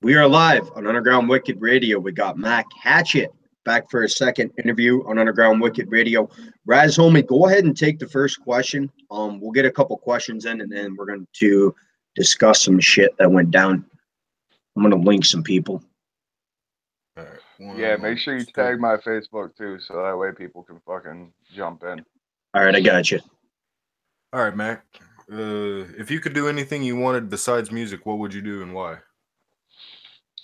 We are live on Underground Wicked Radio. We got Mak Hatchet back for a second interview on Underground Wicked Radio. Raz, homie, go ahead and take the first question. We'll get a couple questions in, and then we're going to discuss some shit that went down. I'm going to link some people. All right, yeah, make sure you tag my Facebook too, so that way people can fucking jump in. All right, I got you. All right, Mac. If you could do anything you wanted besides music, what would you do and why?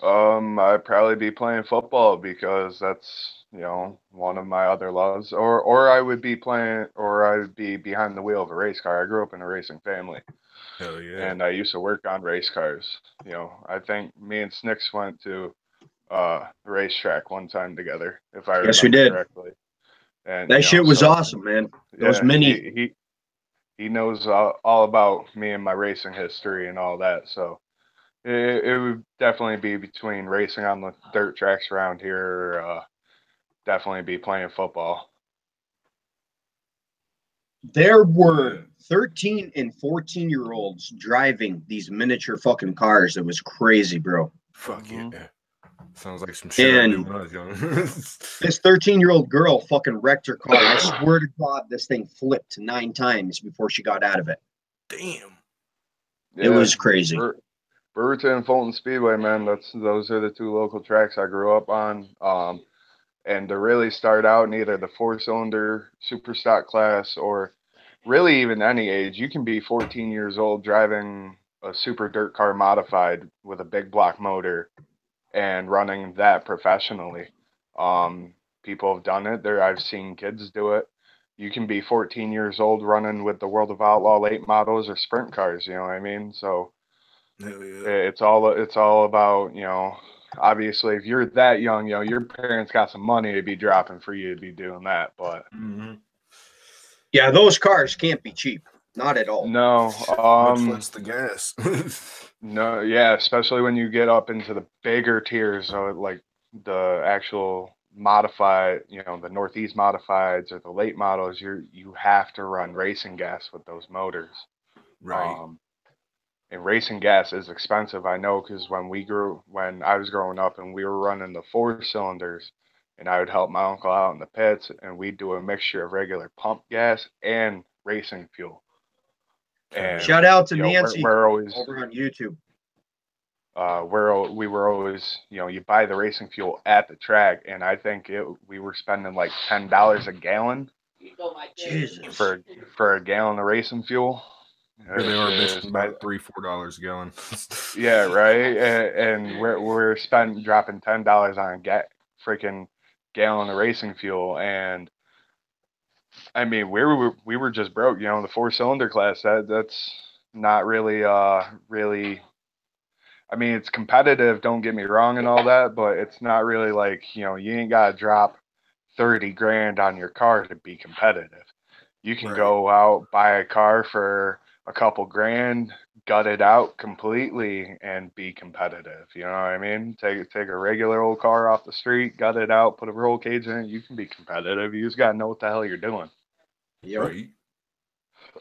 I'd probably be playing football because that's, one of my other loves. Or I would be behind the wheel of a race car. I grew up in a racing family. Hell yeah. And I used to work on race cars. I think me and Snicks went to the racetrack one time together, if I remember correctly. And that shit was awesome, man. Those mini. He knows all about me and my racing history and all that. So it would definitely be between racing on the dirt tracks around here, or definitely be playing football. There were 13 and 14-year-olds driving these miniature fucking cars. It was crazy, bro. Fuck yeah. Sounds like some shit I knew when I was young. This 13-year-old girl fucking wrecked her car. I swear to God, this thing flipped 9 times before she got out of it. Damn. Yeah, it was crazy. Brewerton and Fulton Speedway, man. Those are the two local tracks I grew up on. And to really start out in either the 4-cylinder super stock class or really even any age, you can be 14 years old driving a super dirt car modified with a big block motor and running that professionally. People have done it. I've seen kids do it. You can be 14 years old running with the World of Outlaw late models or sprint cars. You know what I mean? So it's all about, obviously if you're that young, your parents got some money to be dropping for you to be doing that. But yeah, those cars can't be cheap. Not at all. No. Much less the gas. No, yeah, especially when you get up into the bigger tiers, like the actual modified, the Northeast modifieds or the late models, you have to run racing gas with those motors. Right. And racing gas is expensive, I know, because when I was growing up and we were running the 4-cylinders, and I would help my uncle out in the pits, and we'd do a mixture of regular pump gas and racing fuel. And shout out to Nancy. We're always over on YouTube. We were always, you buy the racing fuel at the track, and I think we were spending like $10 a gallon Jesus. for a gallon of racing fuel. Here they are bitching about $3-4 a gallon. Yeah, right. And we're dropping $10 on a freaking gallon of racing fuel, and I mean we were just broke. The 4-cylinder class that's not really really. I mean, it's competitive. Don't get me wrong and all that, but it's not really like you ain't gotta drop 30 grand on your car to be competitive. You can go out, buy a car for a couple grand, gut it out completely, and be competitive. You know what I mean? Take a regular old car off the street, gut it out, put a roll cage in it. You can be competitive. You just gotta know what the hell you're doing. Yep. Right.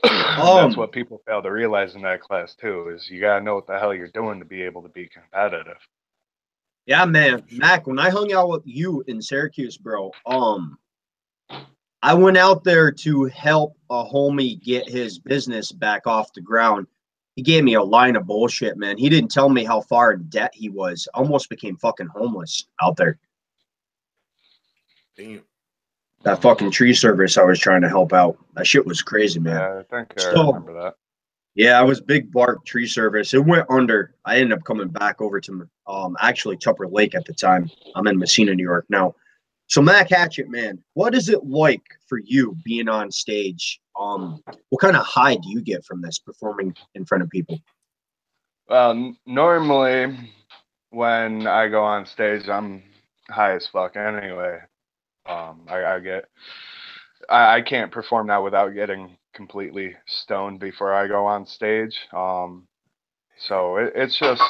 That's what people fail to realize in that class too. Is you gotta know what the hell you're doing to be able to be competitive. Yeah, man, Mac. When I hung out with you in Syracuse, bro, I went out there to help a homie get his business back off the ground. He gave me a line of bullshit, man. He didn't tell me how far in debt he was. Almost became fucking homeless out there. Damn. That fucking tree service I was trying to help out. That shit was crazy, man. Yeah, I think I remember that. Yeah, I was big bark tree service. It went under. I ended up coming back over to actually Tupper Lake at the time. I'm in Messina, New York now. So Mak Hatchet, man, what is it like for you being on stage? What kind of high do you get from this, performing in front of people? Well, normally when I go on stage, I'm high as fuck anyway. I can't perform that without getting completely stoned before I go on stage. So it's just,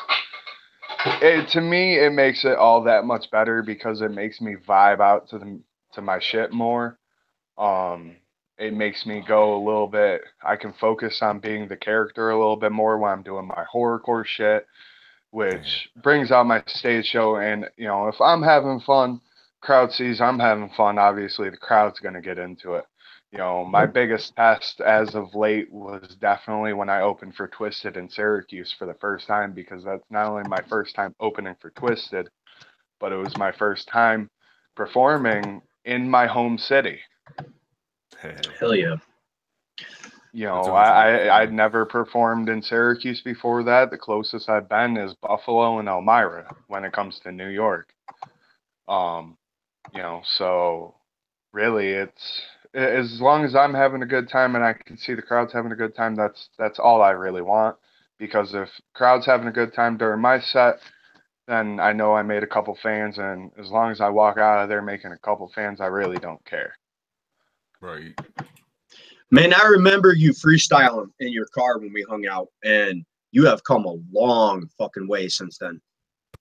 to me, it makes it all that much better because it makes me vibe out to my shit more. It makes me go a little bit. I can focus on being the character a little bit more when I'm doing my horrorcore shit. which brings out my stage show. And, you know, if I'm having fun, crowd sees I'm having fun, obviously the crowd's going to get into it. You know, my biggest test as of late was definitely when I opened for Twisted in Syracuse for the first time, because that's not only my first time opening for Twisted, but it was my first time performing in my home city. Hell yeah. You know, I'd never performed in Syracuse before that. The closest I've been is Buffalo and Elmira when it comes to New York. You know, so really it's as long as I'm having a good time and I can see the crowd's having a good time, that's all I really want. Because if crowd's having a good time during my set, then I know I made a couple fans, and as long as I walk out of there making a couple fans, I really don't care. Right. Man, I remember you freestyling in your car when we hung out, and you have come a long fucking way since then.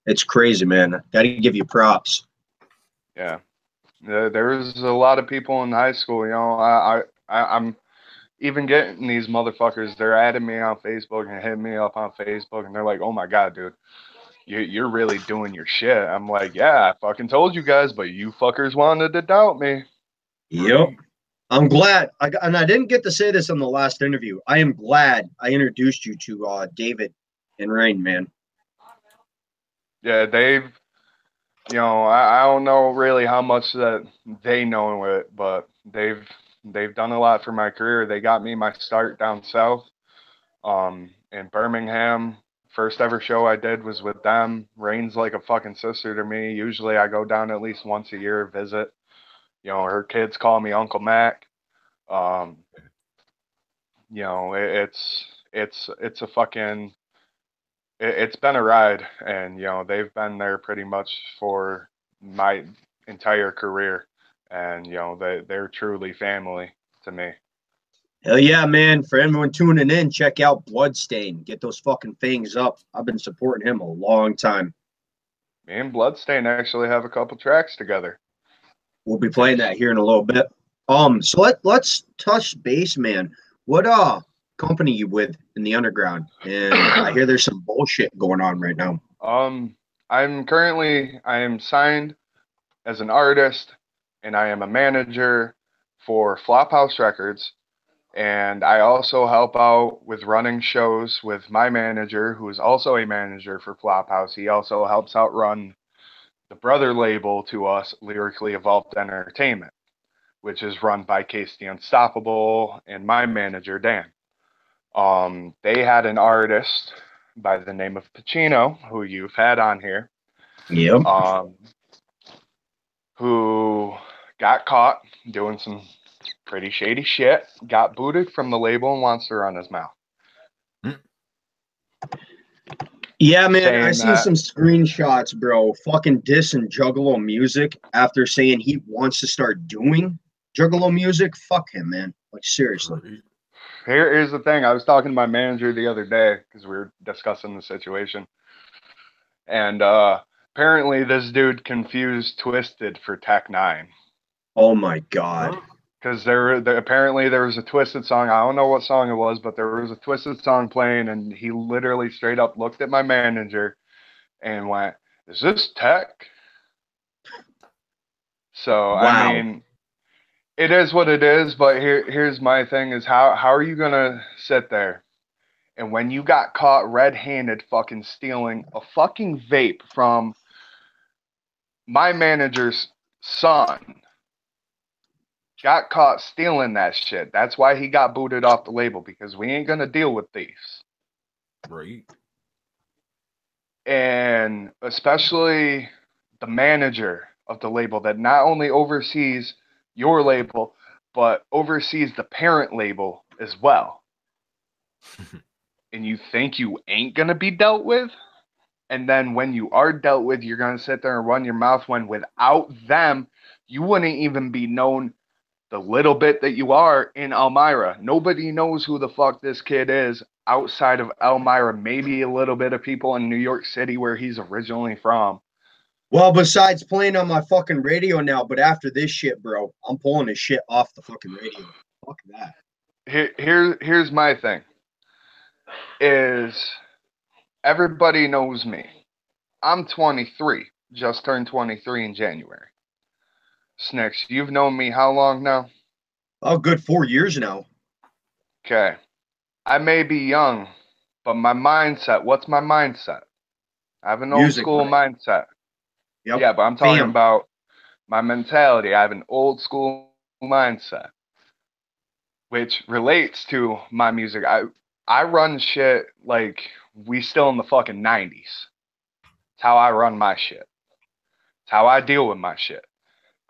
It's crazy, man. Got to give you props. Yeah. There was a lot of people in high school, you know, I'm even getting these motherfuckers, they're adding me on Facebook and hitting me up on Facebook, and they're like, oh my God, dude, you're really doing your shit. I'm like, yeah, I fucking told you guys, but you fuckers wanted to doubt me. Yep. I'm glad. And I didn't get to say this in the last interview. I am glad I introduced you to David and Rain, man. Yeah, they've, you know, I don't know really how much that they know it, but they've done a lot for my career. They got me my start down south, in Birmingham. First ever show I did was with them. Rain's like a fucking sister to me. Usually I go down at least once a year, visit. You know, her kids call me Uncle Mac. You know, it's a fucking it's been a ride, and you know they've been there pretty much for my entire career, and you know they're truly family to me. Hell yeah, man. For everyone tuning in, check out Bloodstain. Get those fucking things up. I've been supporting him a long time. Me and Bloodstain actually have a couple tracks together. We'll be playing that here in a little bit. So let's touch base, man. What company you with in the underground? And I hear there's some bullshit going on right now. I am signed as an artist, and I am a manager for Flophouse Records, and I also help out with running shows with my manager, who is also a manager for Flophouse. He also helps out run the brother label to us, Lyrically Evolved Entertainment, which is run by Casey Unstoppable and my manager, Dan. They had an artist by the name of Pacino, who you've had on here. Yep. Who got caught doing some pretty shady shit, got booted from the label, and wants to run his mouth. Yeah, man, I seen some screenshots, bro. Fucking dissing Juggalo music after saying he wants to start doing Juggalo music. Fuck him, man. Like, seriously. Here's the thing. I was talking to my manager the other day because we were discussing the situation. And apparently this dude confused Twisted for Tech 9. Oh, my God. Because apparently there was a Twisted song. I don't know what song it was, but there was a Twisted song playing, and he literally straight up looked at my manager and went, "Is this Tech?" So, wow. I mean, it is what it is, but here's my thing is how are you going to sit there and when you got caught red-handed fucking stealing a fucking vape from my manager's son, got caught stealing that shit. That's why he got booted off the label, because we ain't going to deal with thieves. Right. And especially the manager of the label that not only oversees your label, but oversees the parent label as well. And you think you ain't going to be dealt with? And then when you are dealt with, you're going to sit there and run your mouth when without them, you wouldn't even be known the little bit that you are in Elmira. Nobody knows who the fuck this kid is outside of Elmira. Maybe a little bit of people in New York City where he's originally from. Well, besides playing on my fucking radio now, but after this shit, bro, I'm pulling this shit off the fucking radio. Fuck that. Here's my thing. Is everybody knows me. I'm 23, just turned 23 in January. Snicks, you've known me how long now? Oh, good 4 years now. Okay. I may be young, but my mindset, what's my mindset? I have an old Music, school right? mindset. Yep. Yeah, but I'm talking Fam. about my mentality. I have an old school mindset, which relates to my music. I run shit like we still in the fucking 90s. It's how I run my shit. It's how I deal with my shit.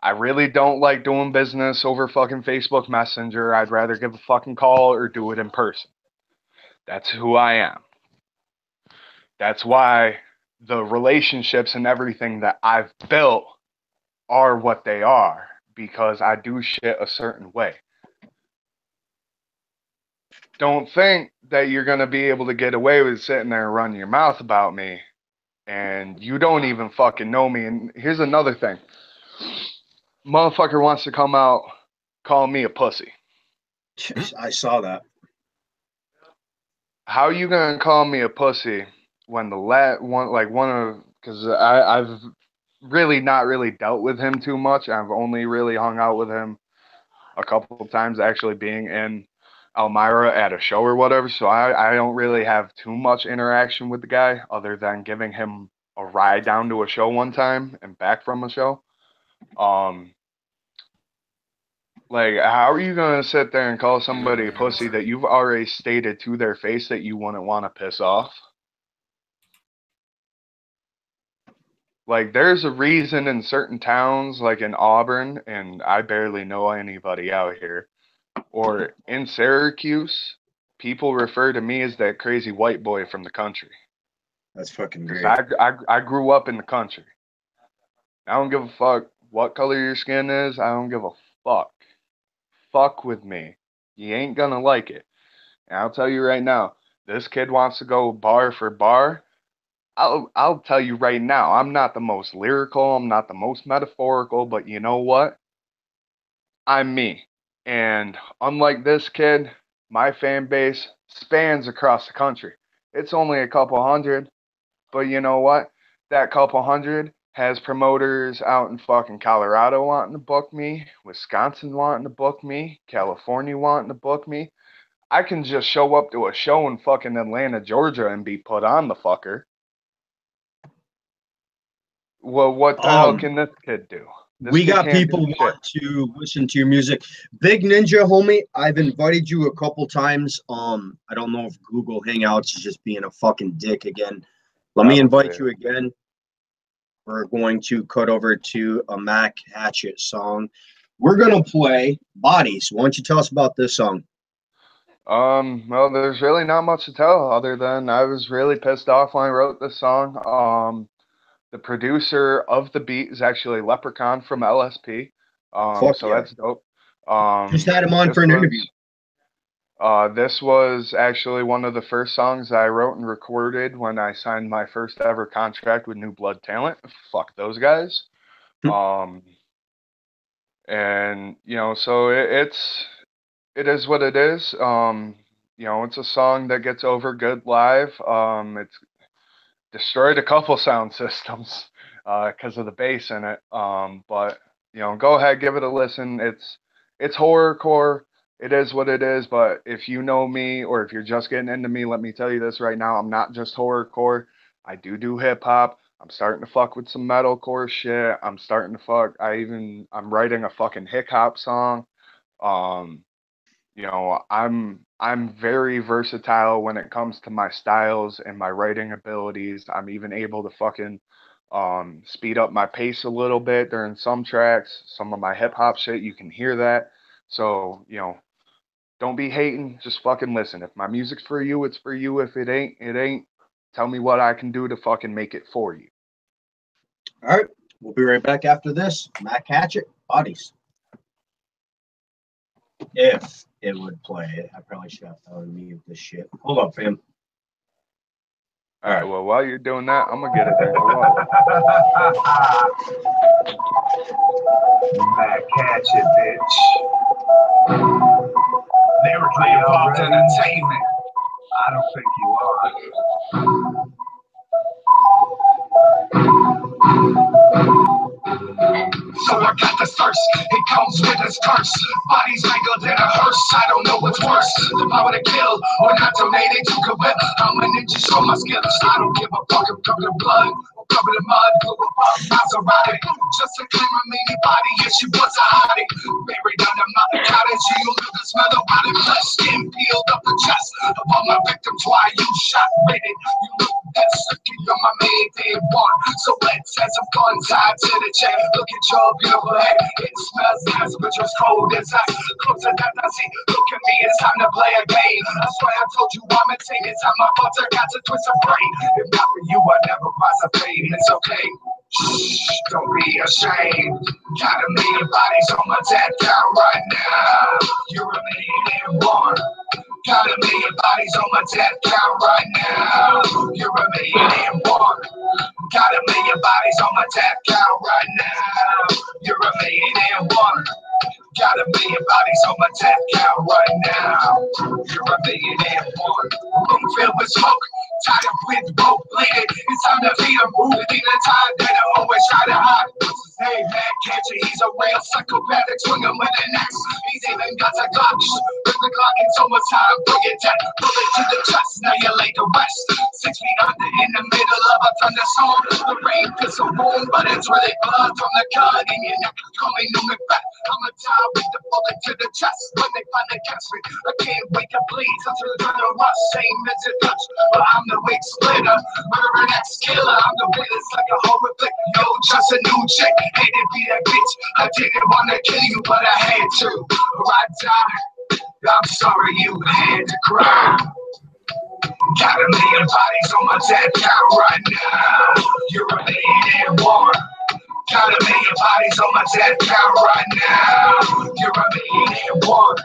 I really don't like doing business over fucking Facebook Messenger. I'd rather give a fucking call or do it in person. That's who I am. That's why the relationships and everything that I've built are what they are, because I do shit a certain way. Don't think that you're going to be able to get away with sitting there and running your mouth about me and you don't even fucking know me. And here's another thing. Motherfucker wants to come out calling me a pussy. I saw that. How you gonna call me a pussy when because I've really not really dealt with him too much. I've only really hung out with him a couple of times, actually being in Elmira at a show or whatever. So I don't really have too much interaction with the guy other than giving him a ride down to a show one time and back from a show. Like, how are you gonna sit there and call somebody a pussy that you've already stated to their face that you wouldn't want to piss off? Like, there's a reason in certain towns, like in Auburn, and I barely know anybody out here, or in Syracuse, people refer to me as that crazy white boy from the country. That's fucking Because great. I grew up in the country. I don't give a fuck what color your skin is. I don't give a fuck. Fuck with me. You ain't gonna like it. And I'll tell you right now, this kid wants to go bar for bar. I'll tell you right now, I'm not the most lyrical, I'm not the most metaphorical, but you know what? I'm me. And unlike this kid, my fan base spans across the country. It's only a couple hundred, but you know what? That couple hundred has promoters out in fucking Colorado wanting to book me, Wisconsin wanting to book me, California wanting to book me. I can just show up to a show in fucking Atlanta, Georgia and be put on the fucker. Well, what the hell can this kid do? This We kid got can't people do shit. want to listen to your music. Big Ninja, homie, I've invited you a couple times. I don't know if Google Hangouts is just being a fucking dick again. Let me invite you again. We're going to cut over to a Mak Hatchet song. We're going to play Bodies. Why don't you tell us about this song? Well, there's really not much to tell other than I was really pissed off when I wrote this song. The producer of the beat is actually Leprechaun from LSP. Fuck So yeah. that's dope. Just had him on for an interview. This was actually one of the first songs I wrote and recorded when I signed my first ever contract with New Blood Talent. Fuck those guys. And you know, so it is what it is. You know, it's a song that gets over good live. It's destroyed a couple sound systems because of the bass in it. But you know, go ahead, give it a listen. It's horrorcore. It is what it is. But if you know me or if you're just getting into me, let me tell you this right now: I'm not just horrorcore. I do hip hop. I'm starting to fuck with some metalcore shit. I'm starting to fuck. I'm writing a fucking hip hop song. You know, I'm very versatile when it comes to my styles and my writing abilities. I'm even able to fucking speed up my pace a little bit during some tracks. Some of my hip hop shit, you can hear that. So, you know, don't be hating, just fucking listen. If my music's for you, it's for you. If it ain't, it ain't. Tell me what I can do to fucking make it for you. All right, we'll be right back after this. Mak Hatchet, Bodies. If it would play, I probably should have unmute this shit. Hold up, fam. All right, well, while you're doing that, I'm going to get a drink of water. Mak Hatchet, bitch. Lyrically involved entertainment. I don't think you are. So I got this thirst, it comes with its curse. Bodies mangled in a hearse, I don't know what's worse. The power to kill or not donating to Quebec. I'm a ninja, show my skills. I don't give a fuck, I'm covered in blood. Covered in mud, blew above Maserati. Just to claim a mini body, yeah, she was a hottie. Buried under mother cottage, you knew the smell of rotted flesh. Skin peeled up the chest of all my victims. Why you shot rated? You look that sick, you're my main day one. So let's add some fun tied to the chain. Look at your beautiful head, it smells nice, but you're cold inside. Closer than I see, look at me, it's time to play a game. I swear I told you I'm a team, it's time my fault, I got to twist a brain. If not for you, I never rise a fade. It's okay. Shh, don't be ashamed. Got a million bodies on my death count right now. You're a million and one. Got a million bodies on my death count right now. You're a million and one. Got a million bodies on my death count right now. You're a million and one. Got a million bodies on my death count right now. You're a million and one. Room filled with smoke. Tired with rope bleeding. It's time to feed him. Moving in the time that I always try to hide. What's his name? Mak Hatchet. He's a real psychopathic. Swing him with an axe. He's even got a Glock. Put the clock in so much time. Bring it down. Bullet to the chest. Now you're laid to rest. 6 feet under in the middle of a thunderstorm. The rain is a wound, but it's really blood from the gun in your neck. Coming to me back. I'ma die with the bullet to the chest. When they finally catch me, I can't wait to bleed until the rush. Same as a Dutch, but I'm the weak splitter. Murdering ex-killer, I'm the realest like a horrific. Yo, just a new chick, hated be that bitch. I didn't wanna kill you, but I had to. Or I died. I'm sorry you had to cry. Got a million bodies on my death count right now. You're a million and one. Got a million bodies on my death count right now. You're a million and one.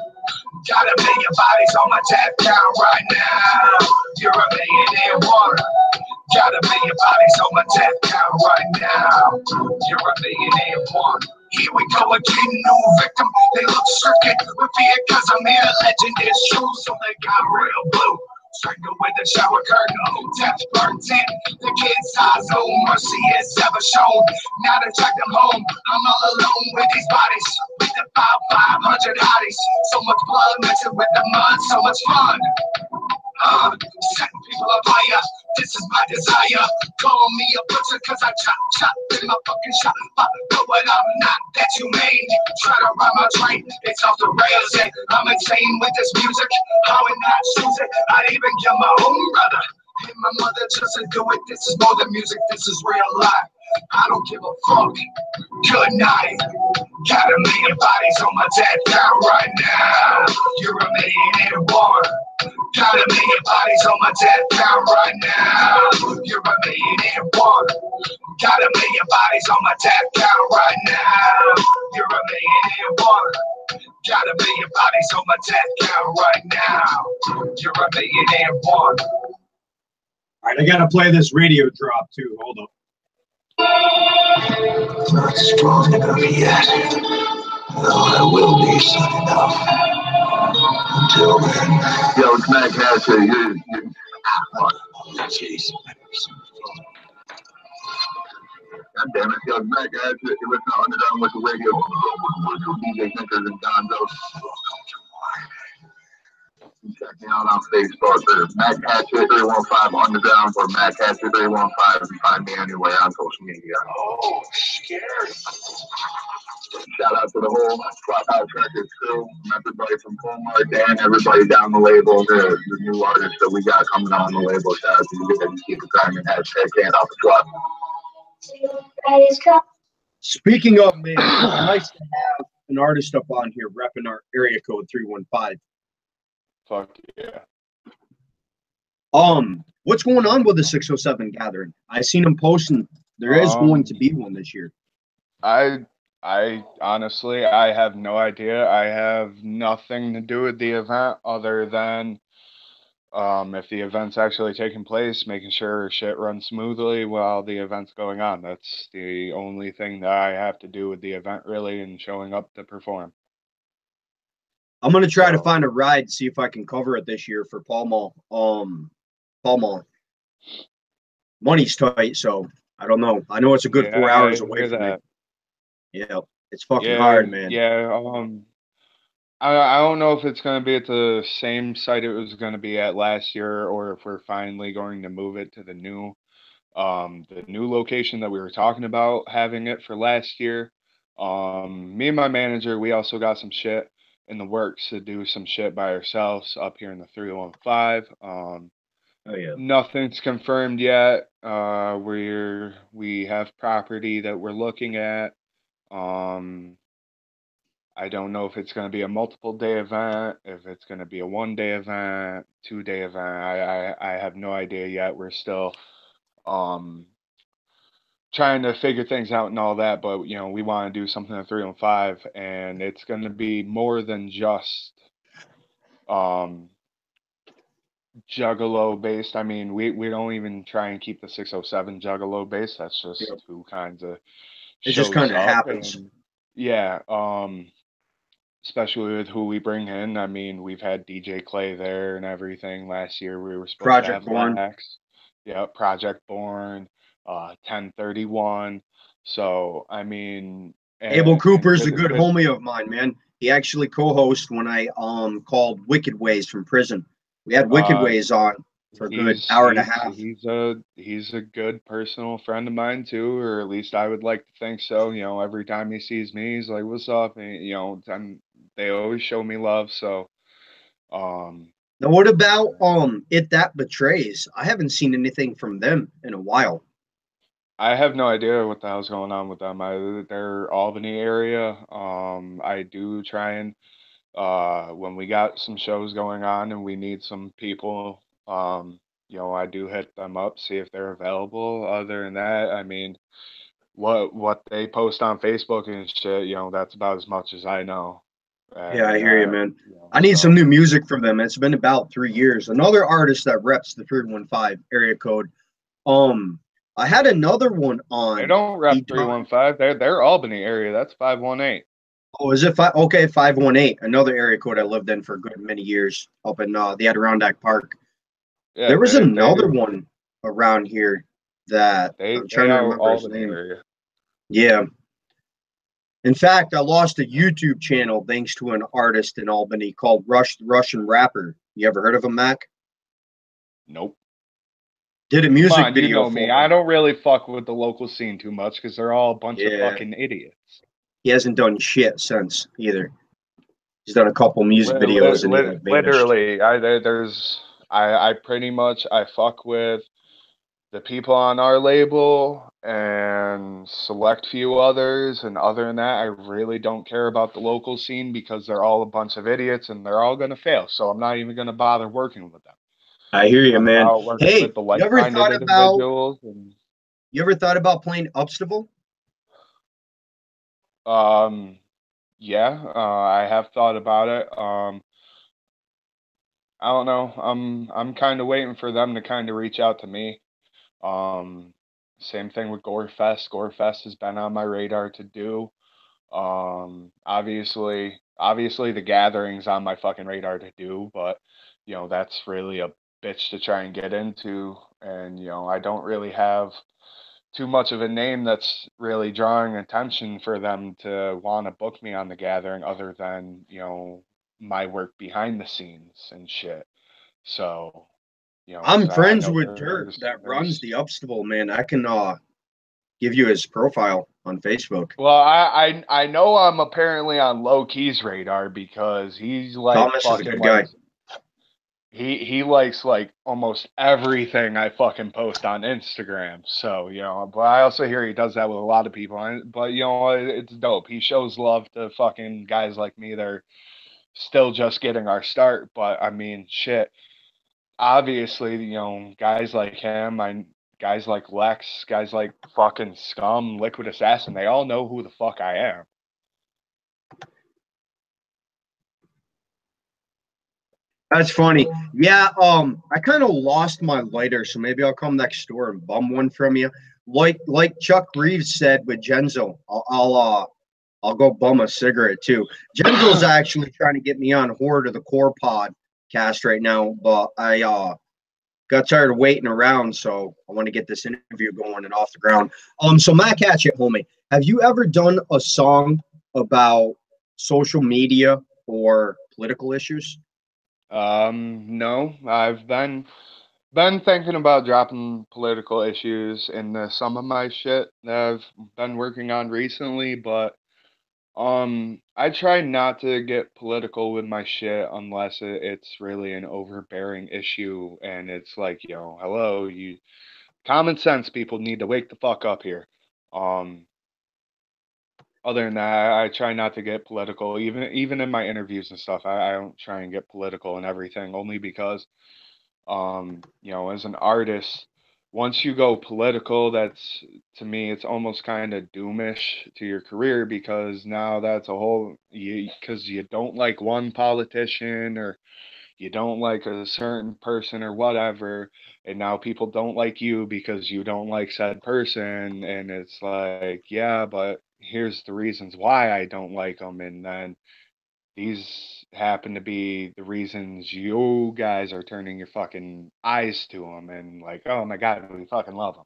Got a million bodies on my death count right now. You're a million and one. Got a million bodies on my death count right now. You're a million and one. Here we go again, new victim. They look stricken with fear cause I'm here. Legend is true, so they got real blue. Strangled with a shower curtain, death burnt in. The kid's eyes, no mercy is ever shown. Now to track them home, I'm all alone with these bodies. With the 500 hotties. So much blood mixing with the mud, so much fun. Setting people on fire, this is my desire. Call me a butcher cause I chop in my fucking shop. Know what I'm not that you made. Try to rhyme my train, it's off the rails. And I'm insane with this music. How would not choose it? I'd even kill my own brother and my mother just to do it. This is more than music, this is real life. I don't give a fuck. Good night. Got a million bodies on my death count right now. You're a million and one. Got a million bodies on my death count right now. You're a million and one. Got a million bodies on my death count right now. You're a million and one. Got a million bodies on my death count right now. You're a million and one. All right, I gotta play this radio drop too. Hold up. Not strong enough yet. Though I will be soon enough. Until then. Yo, it's Mak Hatchet. Jeez. God damn it. Yo, it's Mak Hatchet. You listen to Underground with the radio. djsnickerz and Gonzo. Check me out on Facebook. There's Mak Hatchet 315 Underground or Mak Hatchet 315. You find me anywhere on social media. Oh, scary. Shout out to the whole Clubhouse Records crew, everybody from Pall Mall and everybody down the label, the new artists that we got coming on the label. Shout out to you guys, keep it grinding, hashtag can't off the truck. Speaking of, man, it's nice to have an artist up on here repping our area code 315. Fuck yeah. What's going on with the 607 gathering? I seen him posting. There is going to be one this year. I honestly, I have no idea. I have nothing to do with the event other than if the event's actually taking place, making sure shit runs smoothly while the event's going on. That's the only thing that I have to do with the event, really, and showing up to perform. I'm gonna try to find a ride, see if I can cover it this year for Pall Mall. Pall Mall. Money's tight, so I don't know. I know it's a good 4 hours away from me. Yeah, it's fucking Yeah, hard, man. yeah. I don't know if it's going to be at the same site it was going to be at last year, or if we're finally going to move it to the new location that we were talking about having it for last year. Me and my manager, we also got some shit in the works to do some shit by ourselves up here in the 315. Oh yeah. Nothing's confirmed yet. We have property that we're looking at. I don't know if it's going to be a multiple day event, if it's going to be a 1 day event, 2 day event. I have no idea yet. We're still trying to figure things out and all that, but you know, we want to do something at 315, and it's going to be more than just Juggalo based. I mean, we don't even try and keep the 607 Juggalo based. That's just Yep. who kinds of It just shows kind of up. happens. And yeah, especially with who we bring in. I mean, we've had DJ Clay there and everything. Last year we were supposed to Project have Born. Lex. Yeah, Project Born, 1031. So I mean, Abel Cooper's a with good with homie of mine, man. He actually co-hosts when I called Wicked Ways from prison. We had Wicked Ways on for a good hour and a half. He's a good personal friend of mine too, or at least I would like to think so. You know, every time he sees me, he's like, "What's up?" And you know, they always show me love. So, Now, what about It That Betrays? I haven't seen anything from them in a while. I have no idea what the hell's going on with them. They're Albany area. I do try and when we got some shows going on and we need some people, you know, I do hit them up, see if they're available. Other than that, I mean, what they post on Facebook and shit, you know, that's about as much as I know. Yeah, I hear you, man. You know, I need so some new music from them. It's been about 3 years. Another artist that reps the 315 area code. I had another one on. they don't rep He 315. They're Albany area. That's 518. Oh, is it five? Okay, 518. Another area code I lived in for a good many years up in the Adirondack Park. Yeah, There was another one around here that I'm they trying to are remember his Albany name. area. Yeah. In fact, I lost a YouTube channel thanks to an artist in Albany called Rush the Russian Rapper. You ever heard of him, Mac? Nope. Did a Come music on, you video know me. for I him. don't really fuck with the local scene too much because they're all a bunch of Yeah. fucking idiots. He hasn't done shit since either. He's done a couple music videos and he like vanished. Literally, I pretty much I fuck with the people on our label and select few others, and other than that, I really don't care about the local scene because they're all a bunch of idiots and they're all gonna fail. So I'm not even gonna bother working with them. I hear you, I'm man. about working Hey, with the you ever like-minded thought about individuals. And playing Upstival? yeah, I have thought about it. I don't know. I'm kind of waiting for them to kind of reach out to me. Same thing with Gorefest. Gorefest has been on my radar to do. Obviously the gathering's on my fucking radar to do, but you know, that's really a bitch to try and get into. And you know, I don't really have too much of a name that's really drawing attention for them to want to book me on the gathering, other than, you know, my work behind the scenes and shit. So, you know, I'm 'cause I friends know with Dirt that runs there's the Upstival, man. I can give you his profile on Facebook. well, I know I'm apparently on Low Key's radar because he's like Thomas is a fucking good guy. like he likes like almost everything I fucking post on Instagram. So, you know, but I also hear he does that with a lot of people. But you know, it's dope. He shows love to fucking guys like me that are still just getting our start. But I mean, shit. Obviously, you know, guys like him, guys like Lex, guys like fucking Scum, Liquid Assassin, they all know who the fuck I am. That's funny. Yeah, I kind of lost my lighter, so maybe I'll come next door and bum one from you. Like Chuck Reeves said with Genzo, I'll go bum a cigarette too. Genzo's actually trying to get me on Horde of the Core podcast right now, but I got tired of waiting around, so I want to get this interview going and off the ground. So Mak Hatchet, homie, have you ever done a song about social media or political issues? No, I've been thinking about dropping political issues in some of my shit that I've been working on recently, but I try not to get political with my shit unless it's really an overbearing issue and it's like, hello, you common sense people need to wake the fuck up here. Um, Other than that, I try not to get political, even in my interviews and stuff. I don't try and get political and everything, only because as an artist, once you go political, that's to me, it's almost kind of doomish to your career because now that's a whole because you don't like one politician or you don't like a certain person or whatever, and now people don't like you because you don't like said person, and it's like, yeah, but here's the reasons why I don't like them, and then these happen to be the reasons you guys are turning your fucking eyes to them and like, oh my God, we fucking love them.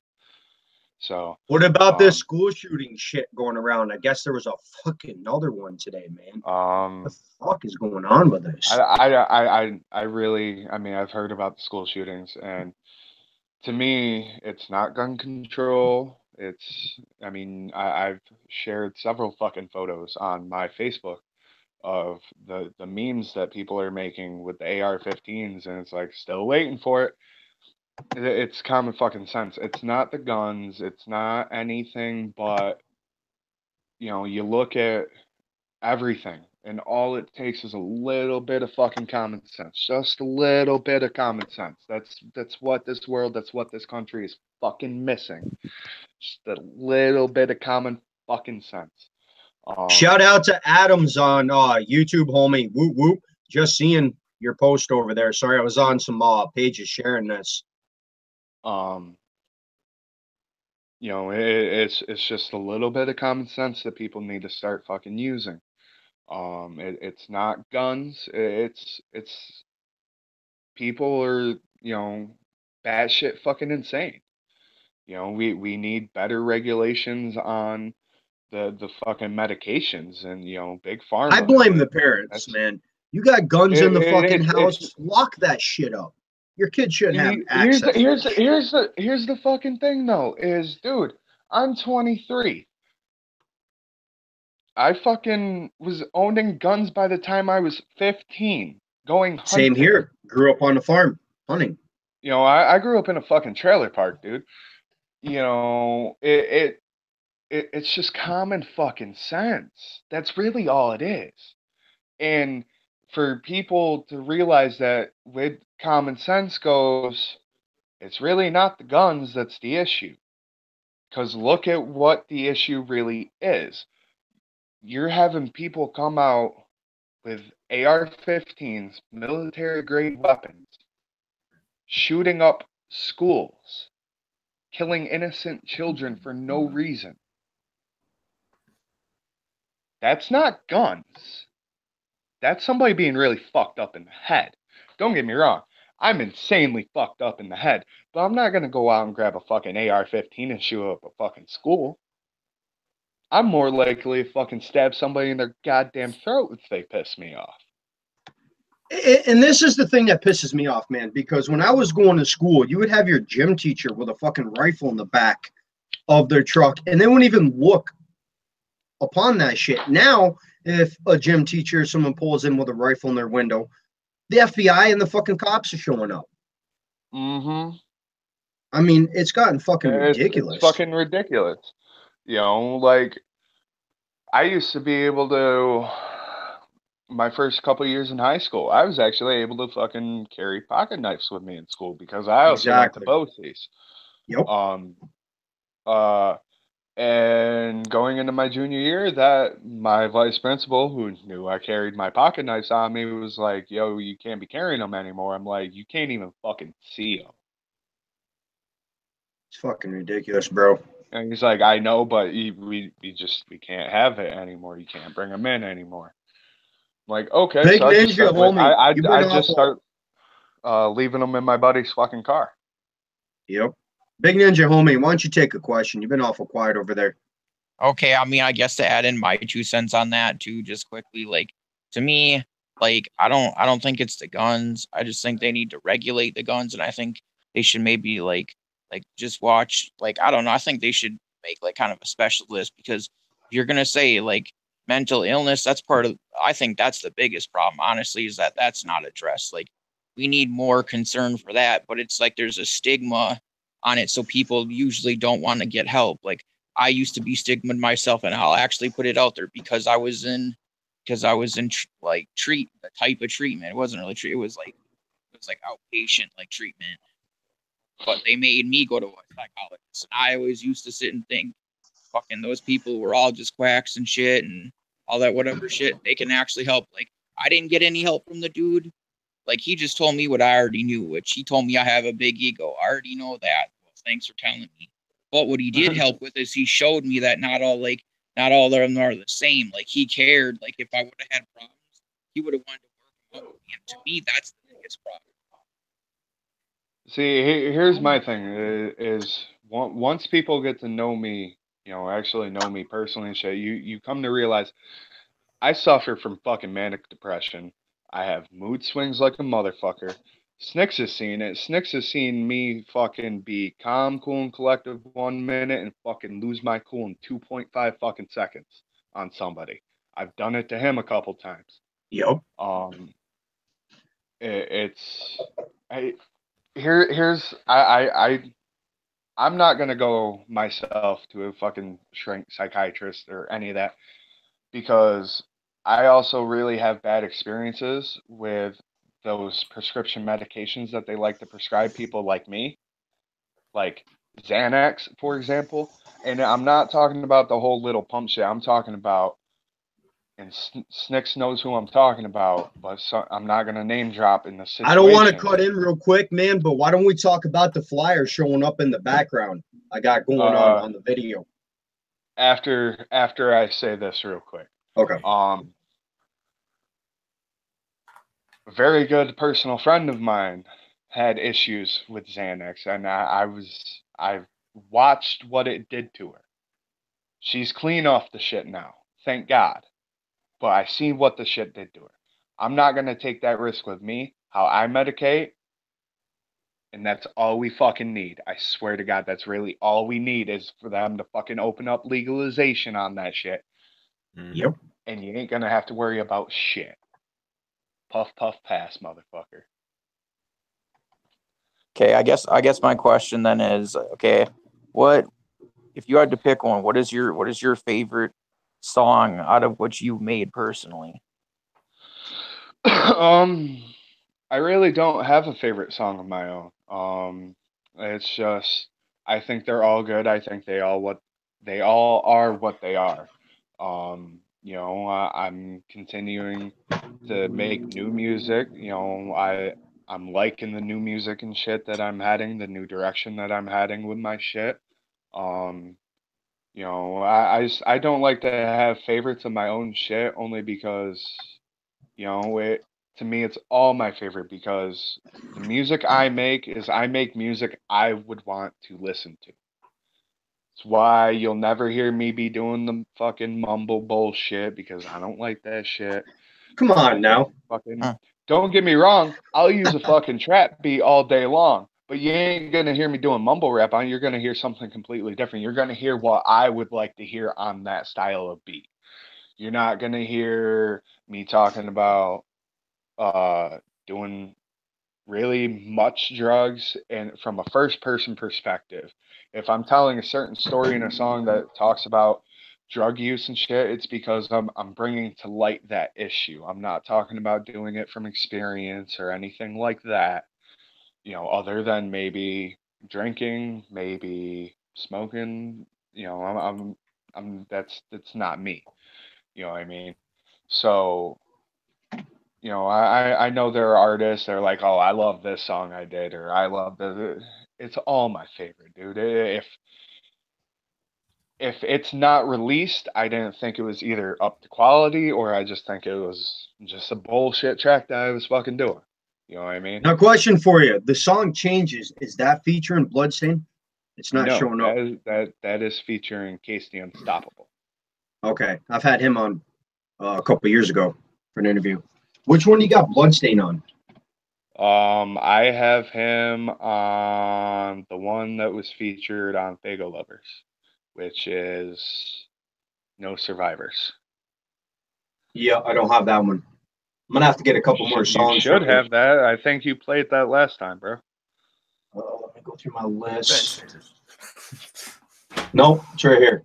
So, what about this school shooting shit going around? I guess there was a fucking another one today, man. What the fuck is going on with this? I really, I mean, I've heard about the school shootings, and to me, it's not gun control. I mean, I've shared several fucking photos on my Facebook of the memes that people are making with the AR-15s, and it's like still waiting for it. It's common fucking sense. It's not the guns. It's not anything but you look at everything, and all it takes is a little bit of fucking common sense. Just a little bit of common sense. That's what this world, that's what this country is fucking missing. Just a little bit of common fucking sense. Shout out to Adams on YouTube, homie. Whoop whoop. Just seeing your post over there. Sorry, I was on some pages sharing this. It's just a little bit of common sense that people need to start fucking using. It's not guns. It's people are batshit fucking insane. We need better regulations on the fucking medications and big pharma. I blame the parents, man. You got guns in the fucking house. Lock that shit up. Your kid should have access. Here's the fucking thing though, is dude, I'm 23. I fucking was owning guns by the time I was 15, going hunting. Same here. Grew up on a farm, hunting. I grew up in a fucking trailer park, dude. It's just common fucking sense. That's really all it is. And for people to realize that with common sense goes, it's really not the guns that's the issue. Because look at what the issue really is. You're having people come out with AR-15s, military-grade weapons, shooting up schools, killing innocent children for no reason. That's not guns. That's somebody being really fucked up in the head. Don't get me wrong. I'm insanely fucked up in the head, but I'm not going to go out and grab a fucking AR-15 and shoot up a fucking school. I'm more likely to fucking stab somebody in their goddamn throat if they piss me off. And this is the thing that pisses me off, man, because when I was going to school, you would have your gym teacher with a fucking rifle in the back of their truck, and they wouldn't even look upon that shit. Now, if a gym teacher, someone pulls in with a rifle in their window, the FBI and the fucking cops are showing up. Mm-hmm. I mean, it's gotten fucking ridiculous. It's fucking ridiculous. Like, I used to be able to, my first couple of years in high school, I was actually able to fucking carry pocket knives with me in school because I also went to BOCES. Yep. And going into my junior year, that my vice principal, who knew I carried my pocket knives on me, was like, yo, you can't be carrying them anymore. I'm like, you can't even fucking see them. It's fucking ridiculous, bro. And he's like, I know, but we can't have it anymore. You can't bring them in anymore. I'm like, okay. Big so Ninja, homie. I just start leaving them in my buddy's fucking car. Yep. Big Ninja, homie, why don't you take a question? You've been awful quiet over there. Okay, I mean, I guess to add in my 2 cents on that too, just quickly, like to me, like I don't think it's the guns. I just think they need to regulate the guns, and I think they should maybe like just watch like I don't know. I think they should make like kind of a special list because if you're gonna say like mental illness, that's part of. I think that's the biggest problem, honestly, is that that's not addressed. Like we need more concern for that, but it's like there's a stigma on it, so people usually don't want to get help. Like I used to be stigmatized myself, and I'll actually put it out there because I was in like treat the type of treatment. It wasn't really treat. It was like outpatient like treatment, but they made me go to a psychologist, and I always used to sit and think, fucking those people were all just quacks and shit and all that whatever shit. They can actually help. Like I didn't get any help from the dude. Like he just told me what I already knew, which he told me I have a big ego. I already know that. Well, thanks for telling me. But what he did help with is he showed me that not all of them are the same. Like he cared. Like if I would have had problems, he would have wanted to work out with me. And to me, that's the biggest problem. See, here's my thing: is once people get to know me, actually know me personally and shit, you come to realize I suffer from fucking manic depression. I have mood swings like a motherfucker. Snicks has seen it. Snicks has seen me fucking be calm, cool, and collective 1 minute and fucking lose my cool in 2.5 fucking seconds on somebody. I've done it to him a couple times. Yep. It's here's I'm not gonna go myself to a fucking shrink psychiatrist or any of that because I also really have bad experiences with those prescription medications that they like to prescribe people like me, like Xanax, for example. And I'm not talking about the whole little pump shit. I'm talking about, and Snicks knows who I'm talking about, but I'm not going to name drop in the situation. I don't want to cut in real quick, man, but why don't we talk about the flyer showing up in the background I got going on the video? After I say this real quick. Okay. A very good personal friend of mine had issues with Xanax, and I watched what it did to her. She's clean off the shit now, thank God. But I seen what the shit did to her. I'm not gonna take that risk with me. How I medicate, and that's all we fucking need. I swear to God, that's really all we need is for them to fucking open up legalization on that shit. Yep. And you ain't gonna have to worry about shit. Puff, puff, pass, motherfucker. Okay, I guess my question then is, okay, what if you had to pick one, what is your favorite song out of what you made personally? I really don't have a favorite song of my own. It's just I think they're all good. I think they all are what they are. I'm continuing to make new music. I'm liking the new music and shit that I'm heading, the new direction that I'm heading with my shit. I don't like to have favorites of my own shit only because, to me it's all my favorite because the music I make music I would want to listen to. It's why you'll never hear me be doing the fucking mumble bullshit because I don't like that shit. Come on now. Don't get me wrong, I'll use a fucking trap beat all day long, but you ain't gonna hear me doing mumble rap on. You're gonna hear something completely different. You're gonna hear what I would like to hear on that style of beat. You're not gonna hear me talking about doing really much drugs and from a first person perspective. If I'm telling a certain story in a song that talks about drug use and shit, it's because I'm bringing to light that issue. I'm not talking about doing it from experience or anything like that. Other than maybe drinking, maybe smoking. That's not me. You know what I mean? So, I know there are artists that are like, oh, I love this song I did, or I love this. It's all my favorite, dude. If it's not released, I didn't think it was either up to quality or I just think it was just a bullshit track that I was fucking doing. You know what I mean? Now, question for you: the song Changes, is that featuring Bloodstain? It's not showing up. That is featuring Case the Unstoppable. Okay, I've had him on a couple years ago for an interview. Which one you got Bloodstain on? I have him on the one that was featured on Fago Lovers, which is No Survivors. Yeah, I don't have that one. I'm gonna have to get a couple more songs. You should have that. I think you played that last time, bro. Let me go through my list. Nope, it's right here.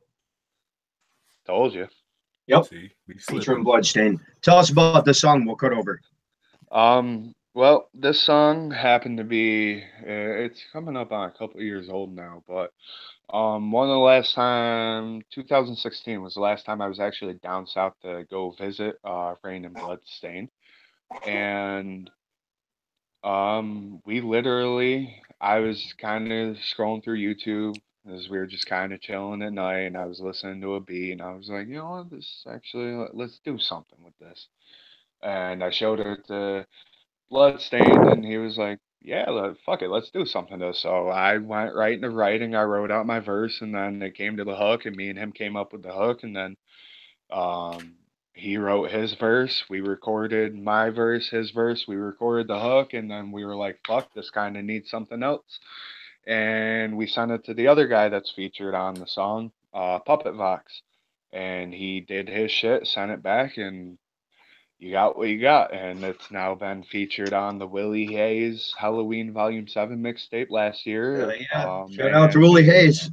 Told you. Yep. See, Featuring Bloodstain. Tell us about the song we'll cut over. Well, this song happened to be, it's coming up on a couple of years old now, but one of the last time, 2016 was the last time I was actually down south to go visit Rain and Bloodstain. And we literally, I was kind of scrolling through YouTube as we were just kind of chilling at night, and I was listening to a beat, and I was like, you know what, this actually, let's do something with this. And I showed it to Bloodstain, and he was like, yeah, fuck it, let's do something to this. So I went right into writing. I wrote out my verse, and then it came to the hook, and me and him came up with the hook, and then he wrote his verse, we recorded my verse, his verse, we recorded the hook, and then we were like, fuck, this kind of needs something else. And we sent it to the other guy that's featured on the song, Puppet Vox. And he did his shit, sent it back, and you got what you got. And it's now been featured on the Willie Hayes Halloween Volume 7 mixtape last year. Shout out to Willie Hayes.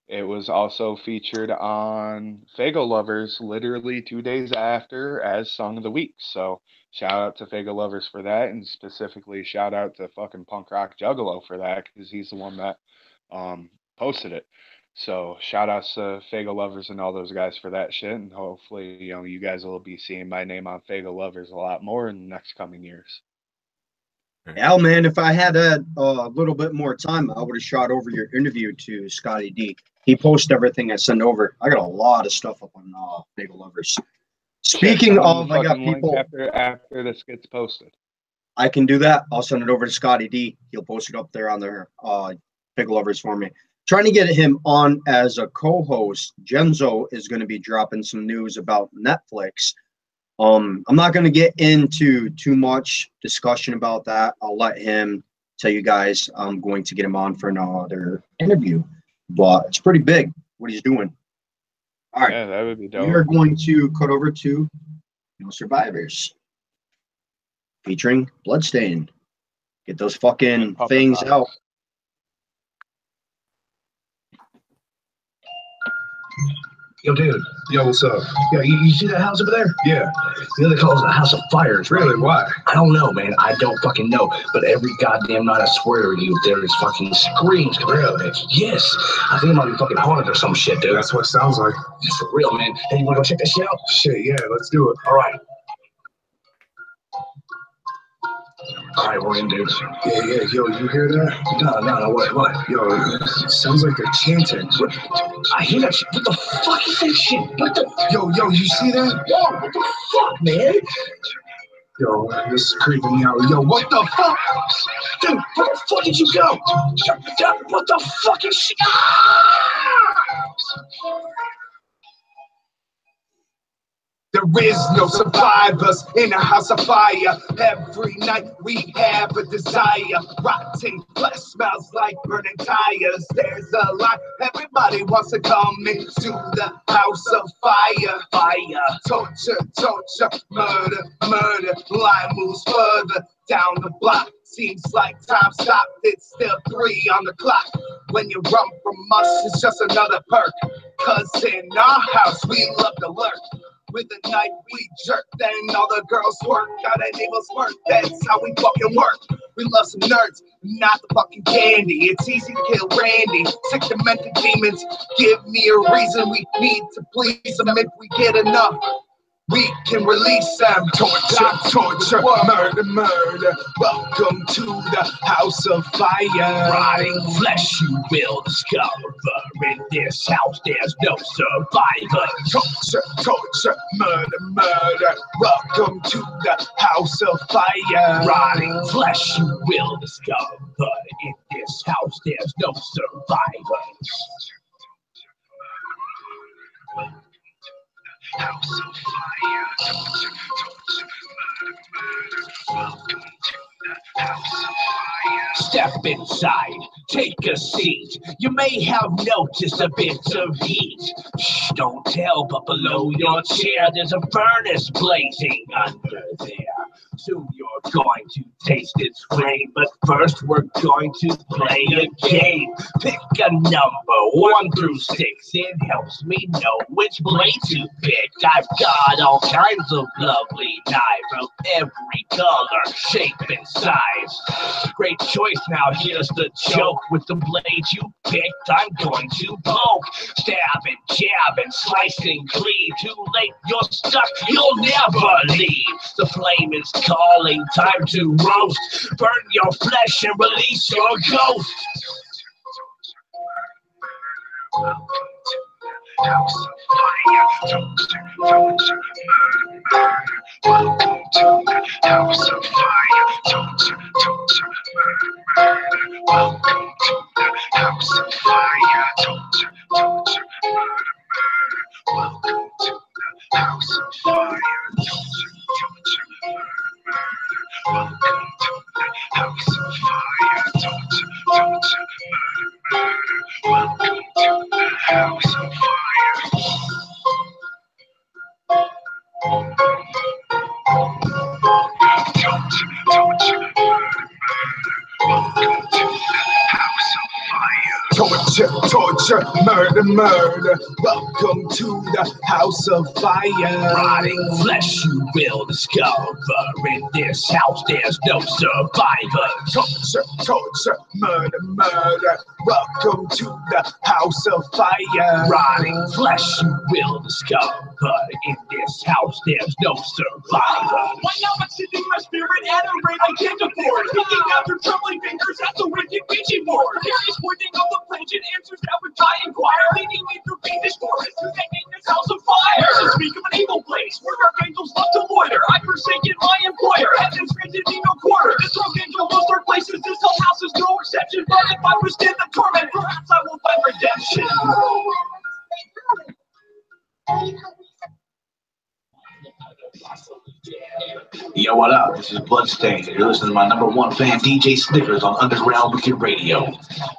It was also featured on Fago Lovers literally 2 days after as Song of the Week. So shout out to Fago Lovers for that, and specifically shout out to fucking Punk Rock Juggalo for that, because he's the one that posted it. So shout outs to Fago Lovers and all those guys for that shit, and hopefully, you know, you guys will be seeing my name on Fago Lovers a lot more in the next coming years. Yeah, man, if I had a little bit more time, I would have shot over your interview to Scotty D. He posts everything I send over. I got a lot of stuff up on Fago Lovers. Speaking of, I got people after this gets posted. I can do that. I'll send it over to Scotty D. He'll post it up there on their Fago Lovers for me. Trying to get him on as a co-host. Genzo is going to be dropping some news about Netflix. I'm not going to get into too much discussion about that. I'll let him tell you guys. I'm going to get him on for another interview, but it's pretty big what he's doing. All right. Yeah, that would be dope. We are going to cut over to No Survivors featuring Bloodstain. Get those fucking things out. Yo, dude. Yo, what's up? Yo, you see that house over there? Yeah. The other calls it a house of fires. Really? Why? I don't know, man. I don't fucking know. But every goddamn night, I swear to you, there is fucking screams. Really? Yes. I think it might be fucking haunted or some shit, dude. That's what it sounds like. It's for real, man. Hey, you want to go check that shit out? Shit, yeah. Let's do it. All right. All right, we're in, dude. Yeah. Yo, you hear that? No. What? Yo, it sounds like they're chanting. What? I hear that shit. What the fuck is that shit? What the? Yo, you see that? Yo, what the fuck, man? Yo, this is creeping me out. Yo, what the fuck? Dude, where the fuck did you go? What the fucking shit? There is no survivors in a house of fire. Every night we have a desire. Rotting flesh smells like burning tires. There's a lot. Everybody wants to come into the house of fire. Fire, torture, murder. Line moves further down the block. Seems like time stopped. It's still 3 on the clock. When you run from us, it's just another perk. 'Cause in our house, we love to lurk. With the night we jerk, then all the girls work. Got an evil smirk, that's how we fucking work. We love some nerds, not the fucking candy. It's easy to kill Randy. Sick demented demons, give me a reason. We need to please them. If we get enough, we can release them. Torture, murder. Welcome to the house of fire. Rotting flesh you will discover. In this house there's no survivor. Torture, murder. Welcome to the house of fire. Rotting flesh you will discover. In this house there's no survivor. house of fire. Torture, torture, murder, murder. Welcome to the house of fire. Step inside, take a seat. You may have noticed a bit of heat. Shh, don't tell, but below your chair there's a furnace blazing under there. Soon you're going to taste its flame, but first we're going to play a game. Pick a number 1 through 6. It helps me know which blade to pick. I've got all kinds of lovely knives of every color, shape, and size. Great choice. Now here's the joke. With the blade you picked, I'm going to poke, stab and jab and slice and cleave. Too late, you're stuck, you'll never leave. The flame is calling, time to roast. Burn your flesh and release your ghost. Welcome to the house of fire. Torture, torture, murder, murder. Welcome to the house of fire. Torture, torture, murder, murder. Welcome to the house of fire. Torture, torture, murder, murder. Welcome to the house of fire. Torture, torture, murder, murder. Welcome to the house of fire. Torture, torture, murder, murder. Welcome to the house of fire. Torture, torture, murder, murder. Welcome to the house of fire. Torture, torture, murder, murder. Welcome to the house of fire. Rotting flesh you will discover. In this house there's no survivor. Torture, torture, murder, murder. Welcome to the house of fire. Rotting flesh you will discover. In this house there's no survivor. Why now I'm sitting my spirit at a rate I can't afford. Picking out your trembling fingers at the wicked Ouija board. Curious pointing of the pungent answers that would die inquire. Leading me through fiendish forest to that in this house of fire. To speak of an evil place where archangels love to loiter. I've forsaken my employer. Heaven's granted me no quarter. This archangel knows their places. This whole house is no exception. But if I withstand the torment, perhaps I will find redemption. Yo, what up? This is Bloodstained. You're listening to my #1 fan, djsnickerz, on Underground Wicked Radio.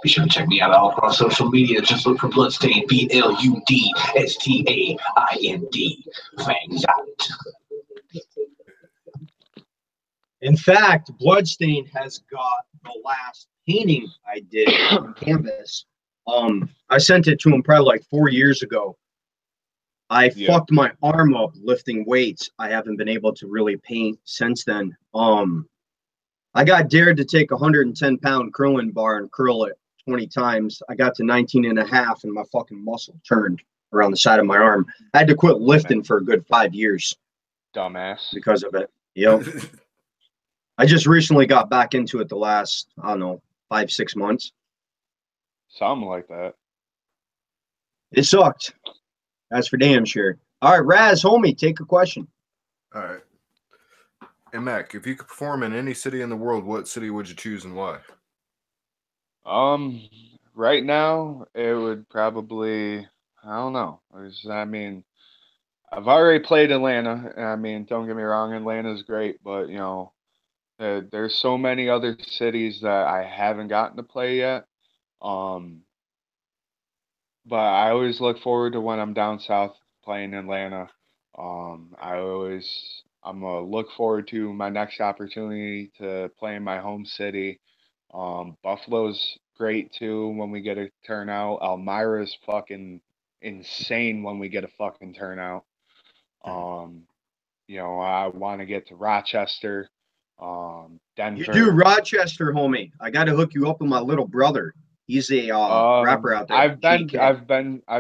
Be sure to check me out all across social media. Just look for Bloodstained, BLUDSTAIND. Fangs out. In fact, Bloodstain has got the last painting I did on canvas. I sent it to him probably like 4 years ago. I fucked my arm up lifting weights. I haven't been able to really paint since then. I got dared to take a 110-pound curling bar and curl it 20 times. I got to 19 and a half and my fucking muscle turned around the side of my arm. I had to quit lifting for a good 5 years. Dumbass. Because of it. Yep. I just recently got back into it the last, I don't know, 5-6 months. Something like that. It sucked. That's for damn sure. All right, Raz, homie, take a question. All right. Hey, Mac, if you could perform in any city in the world, what city would you choose and why? Right now, it would probably, I don't know. I mean, I've already played Atlanta. I mean, don't get me wrong, Atlanta's great, but, you know, there's so many other cities that I haven't gotten to play yet. But I always look forward to when I'm down south playing Atlanta. I'm gonna look forward to my next opportunity to play in my home city. Buffalo's great too when we get a turnout. Elmira's fucking insane when we get a fucking turnout. You know, I want to get to Rochester, Denver. You do Rochester, homie. I got to hook you up with my little brother. He's a rapper out there. I've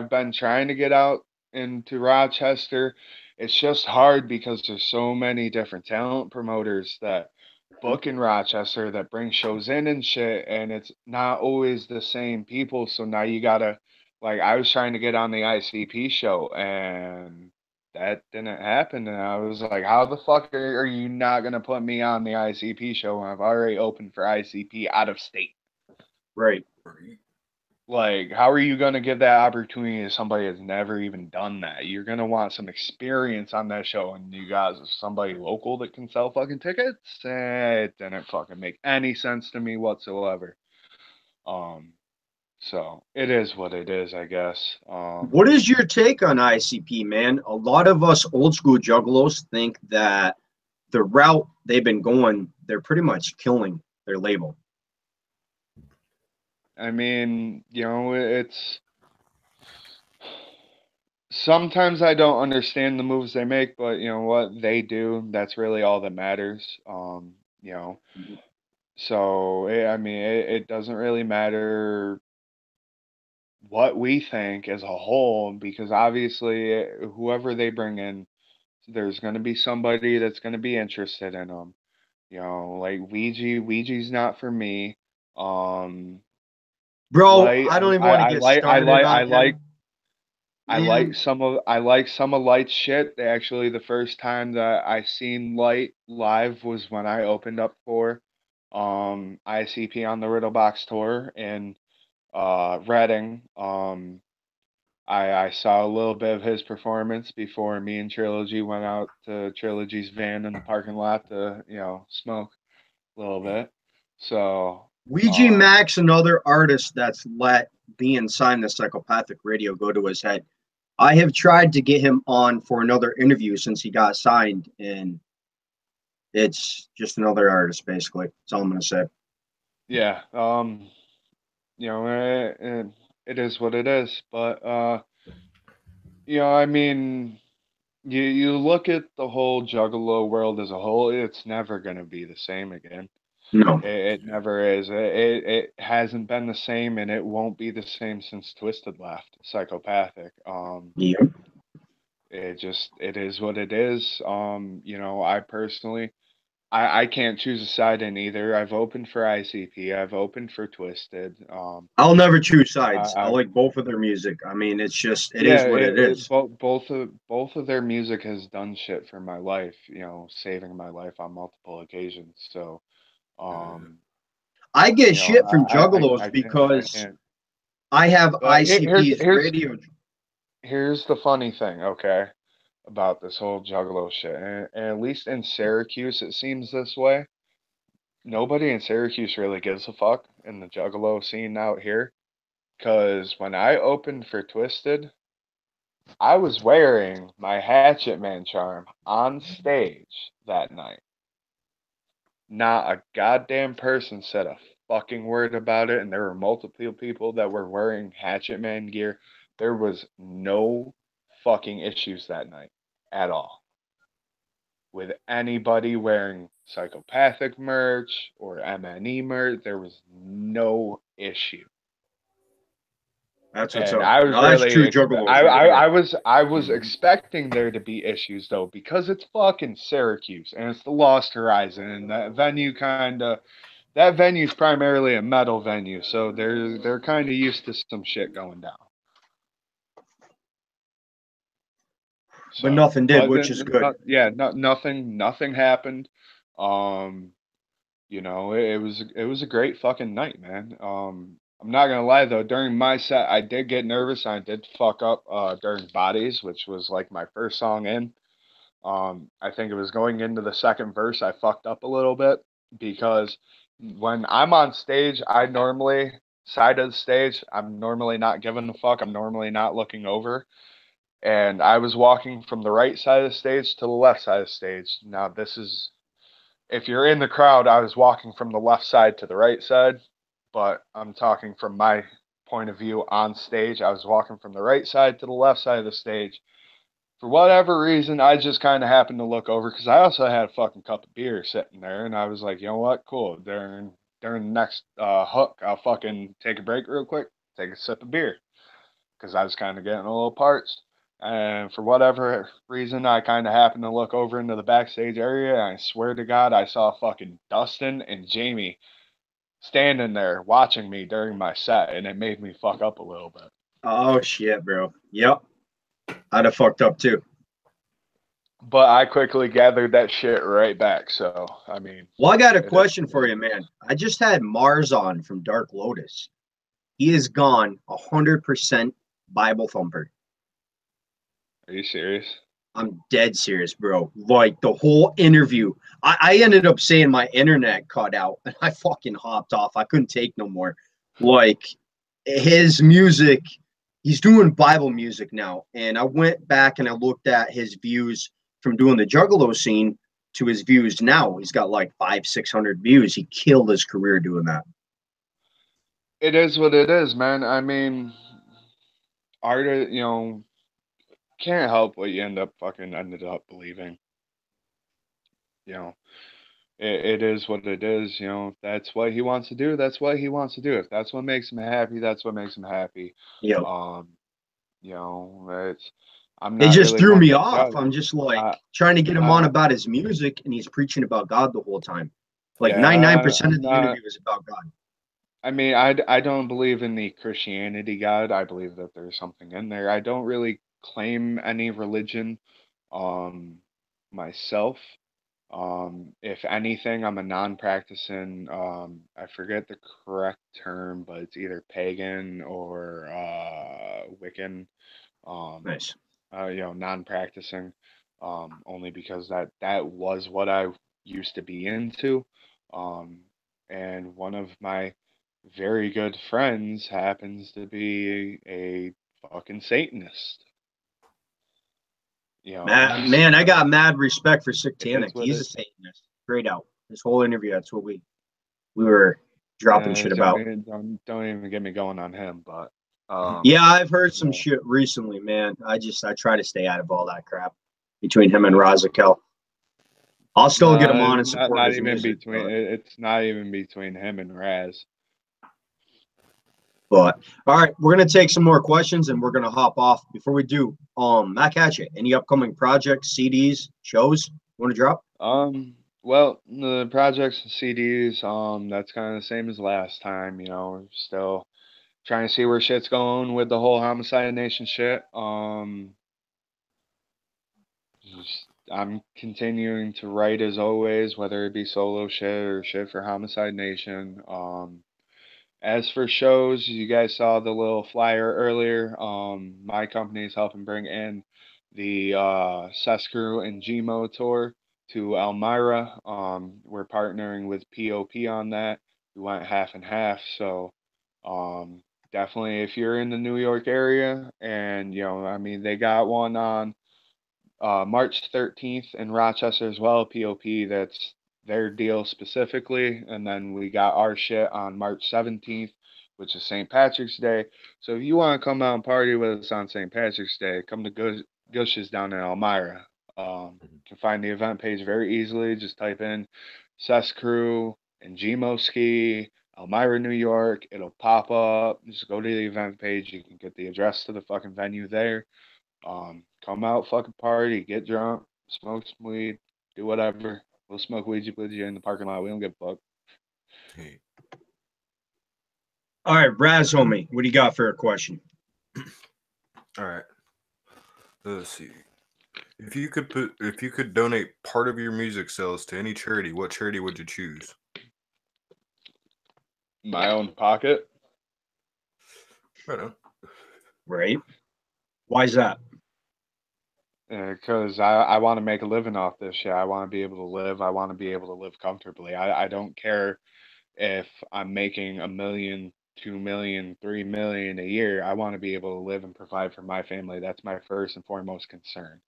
been trying to get out into Rochester. It's just hard because there's so many different talent promoters that book in Rochester that bring shows in and shit, and it's not always the same people. So now you gotta, like, I was trying to get on the ICP show, and that didn't happen. And I was like, how the fuck are you not gonna put me on the ICP show when I've already opened for ICP out of state? Right. Like, how are you going to give that opportunity to somebody that's never even done that? You're going to want some experience on that show, and you guys, somebody local that can sell fucking tickets? It didn't fucking make any sense to me whatsoever. So it is what it is, I guess. What is your take on ICP, man? A lot of us old school juggalos think that the route they've been going, they're pretty much killing their label. I mean, you know, it's sometimes I don't understand the moves they make, but you know what they do, that's really all that matters. You know, so I mean, it doesn't really matter what we think as a whole, because obviously, whoever they bring in, there's going to be somebody that's going to be interested in them. You know, like Ouija's not for me. Bro, Light, I don't even want to get started on him. I like some of Light's shit. Actually, the first time that I seen Light live was when I opened up for ICP on the Riddle Box tour in Reading. I saw a little bit of his performance before me and Trilogy went out to Trilogy's van in the parking lot to, you know, smoke a little bit. So GMax, another artist that's let being signed to Psychopathic Radio go to his head. I have tried to get him on for another interview since he got signed, and it's just another artist, basically. That's all I'm going to say. yeah, you know, it is what it is. But you know, I mean, you look at the whole Juggalo world as a whole, it's never gonna be the same again. No. It never is. It hasn't been the same, and it won't be the same since Twisted left Psychopathic. Yeah. It is what it is. You know, I personally, I can't choose a side in either. I've opened for ICP. I've opened for Twisted. I'll never choose sides. I I like both of their music. I mean, it's just, it yeah, is what it is. both of their music has done shit for my life. You know, saving my life on multiple occasions. So, I get you know, shit from Juggalos I because can't. I have But ICP's radio. here's the funny thing, okay, about this whole Juggalo shit, and at least in Syracuse, it seems this way. Nobody in Syracuse really gives a fuck in the Juggalo scene out here. Because when I opened for Twisted, I was wearing my Hatchet Man charm on stage that night. Not a goddamn person said a fucking word about it, and there were multiple people that were wearing Hatchet Man gear. There was no fucking issues that night at all with anybody wearing Psychopathic merch or MNE merch. There was no issue. That's what's And up. I was No, that's true really, Juggalos right there. I was expecting there to be issues though, because it's fucking Syracuse and it's the Lost Horizon, and that venue's primarily a metal venue, so they're kind of used to some shit going down. But So, nothing did, which is good. nothing happened. You know, it was a great fucking night, man. I'm not gonna lie though, during my set, I did get nervous. I did fuck up during Bodies, which was like my first song in. I think it was going into the second verse, I fucked up a little bit because when I'm on stage, I normally side of the stage, I'm normally not giving a fuck. I'm normally not looking over. And I was walking from the right side of the stage to the left side of the stage. Now this is, if you're in the crowd, I was walking from the left side to the right side, but I'm talking from my point of view on stage. I was walking from the right side to the left side of the stage. For whatever reason, I just kind of happened to look over because I also had a fucking cup of beer sitting there, and I was like, you know what, cool. During the next hook, I'll fucking take a break real quick, take a sip of beer, because I was kind of getting a little parched. And for whatever reason, I kind of happened to look over into the backstage area, and I swear to God, I saw fucking Dustin and Jamie standing there watching me during my set, and it made me fuck up a little bit. Oh, shit, bro. Yep. I'd have fucked up, too. But I quickly gathered that shit right back, so, I mean... Well, I got a question for you, man. I just had Mars on from Dark Lotus. he is gone 100% Bible thumper. Are you serious? I'm dead serious, bro. Like the whole interview, I ended up saying my internet cut out and I fucking hopped off. I couldn't take no more. Like his music, he's doing Bible music now. And I went back and I looked at his views from doing the Juggalo scene to his views now. He's got like 500-600 views. He killed his career doing that. It is what it is, man. I mean, art, can't help what you ended up believing. It is what it is. That's what he wants to do. That's what he wants to do. If that's what makes him happy, that's what makes him happy. Yeah. It's I'm It not just really threw one me to off. judge. I'm just like trying to get him on about his music, and he's preaching about God the whole time. Like 99% of the interview is about God. I mean, I don't believe in the Christianity God. I believe that there's something in there. I don't really claim any religion myself. If anything, I'm a non-practicing, I forget the correct term, but it's either pagan or Wiccan. Nice. Non-practicing, only because that was what I used to be into. And one of my very good friends happens to be a fucking Satanist. Man, I got mad respect for Satanic. what He's a Satanist. Straight out. This whole interview, that's what we were dropping shit about. Don't even get me going on him, but yeah, I've heard some shit recently, man. I try to stay out of all that crap between him and Razakel. I'll still get him on and support not his even music, between. It's not even between him and Raz. But all right, we're gonna take some more questions and we're gonna hop off. Before we do, Mak Hatchet, any upcoming projects, CDs, shows you want to drop? Well, the projects and CDs, that's kind of the same as last time. We're still trying to see where shit's going with the whole Homicide Nation shit. I'm continuing to write as always, whether it be solo shit or shit for Homicide Nation. As for shows, you guys saw the little flyer earlier. My company is helping bring in the Sescrew and Gmo tour to Elmira. We're partnering with POP on that. We went half and half, so definitely if you're in the New York area, and they got one on March 13th in Rochester as well. POP, that's their deal specifically, and then we got our shit on March 17th, which is St. Patrick's Day. So if you want to come out and party with us on St. Patrick's Day, come to Gush's down in Elmira. You can find the event page very easily. Just type in Sescrew and Gmo Ski, Elmira, New York. It'll pop up. Just go to the event page. You can get the address to the fucking venue there. Come out, fucking party, get drunk, smoke some weed, do whatever. We'll smoke weed with you in the parking lot. We don't give a fuck. Hey. All right, Raz, homie, what do you got for a question? All right. Let's see. If you could donate part of your music sales to any charity, what charity would you choose? My own pocket. Right on. Right. Why is that? Because I want to make a living off this shit. I want to be able to live. I want to be able to live comfortably. I don't care if I'm making $1 million, $2 million, $3 million a year. I want to be able to live and provide for my family. That's my first and foremost concern.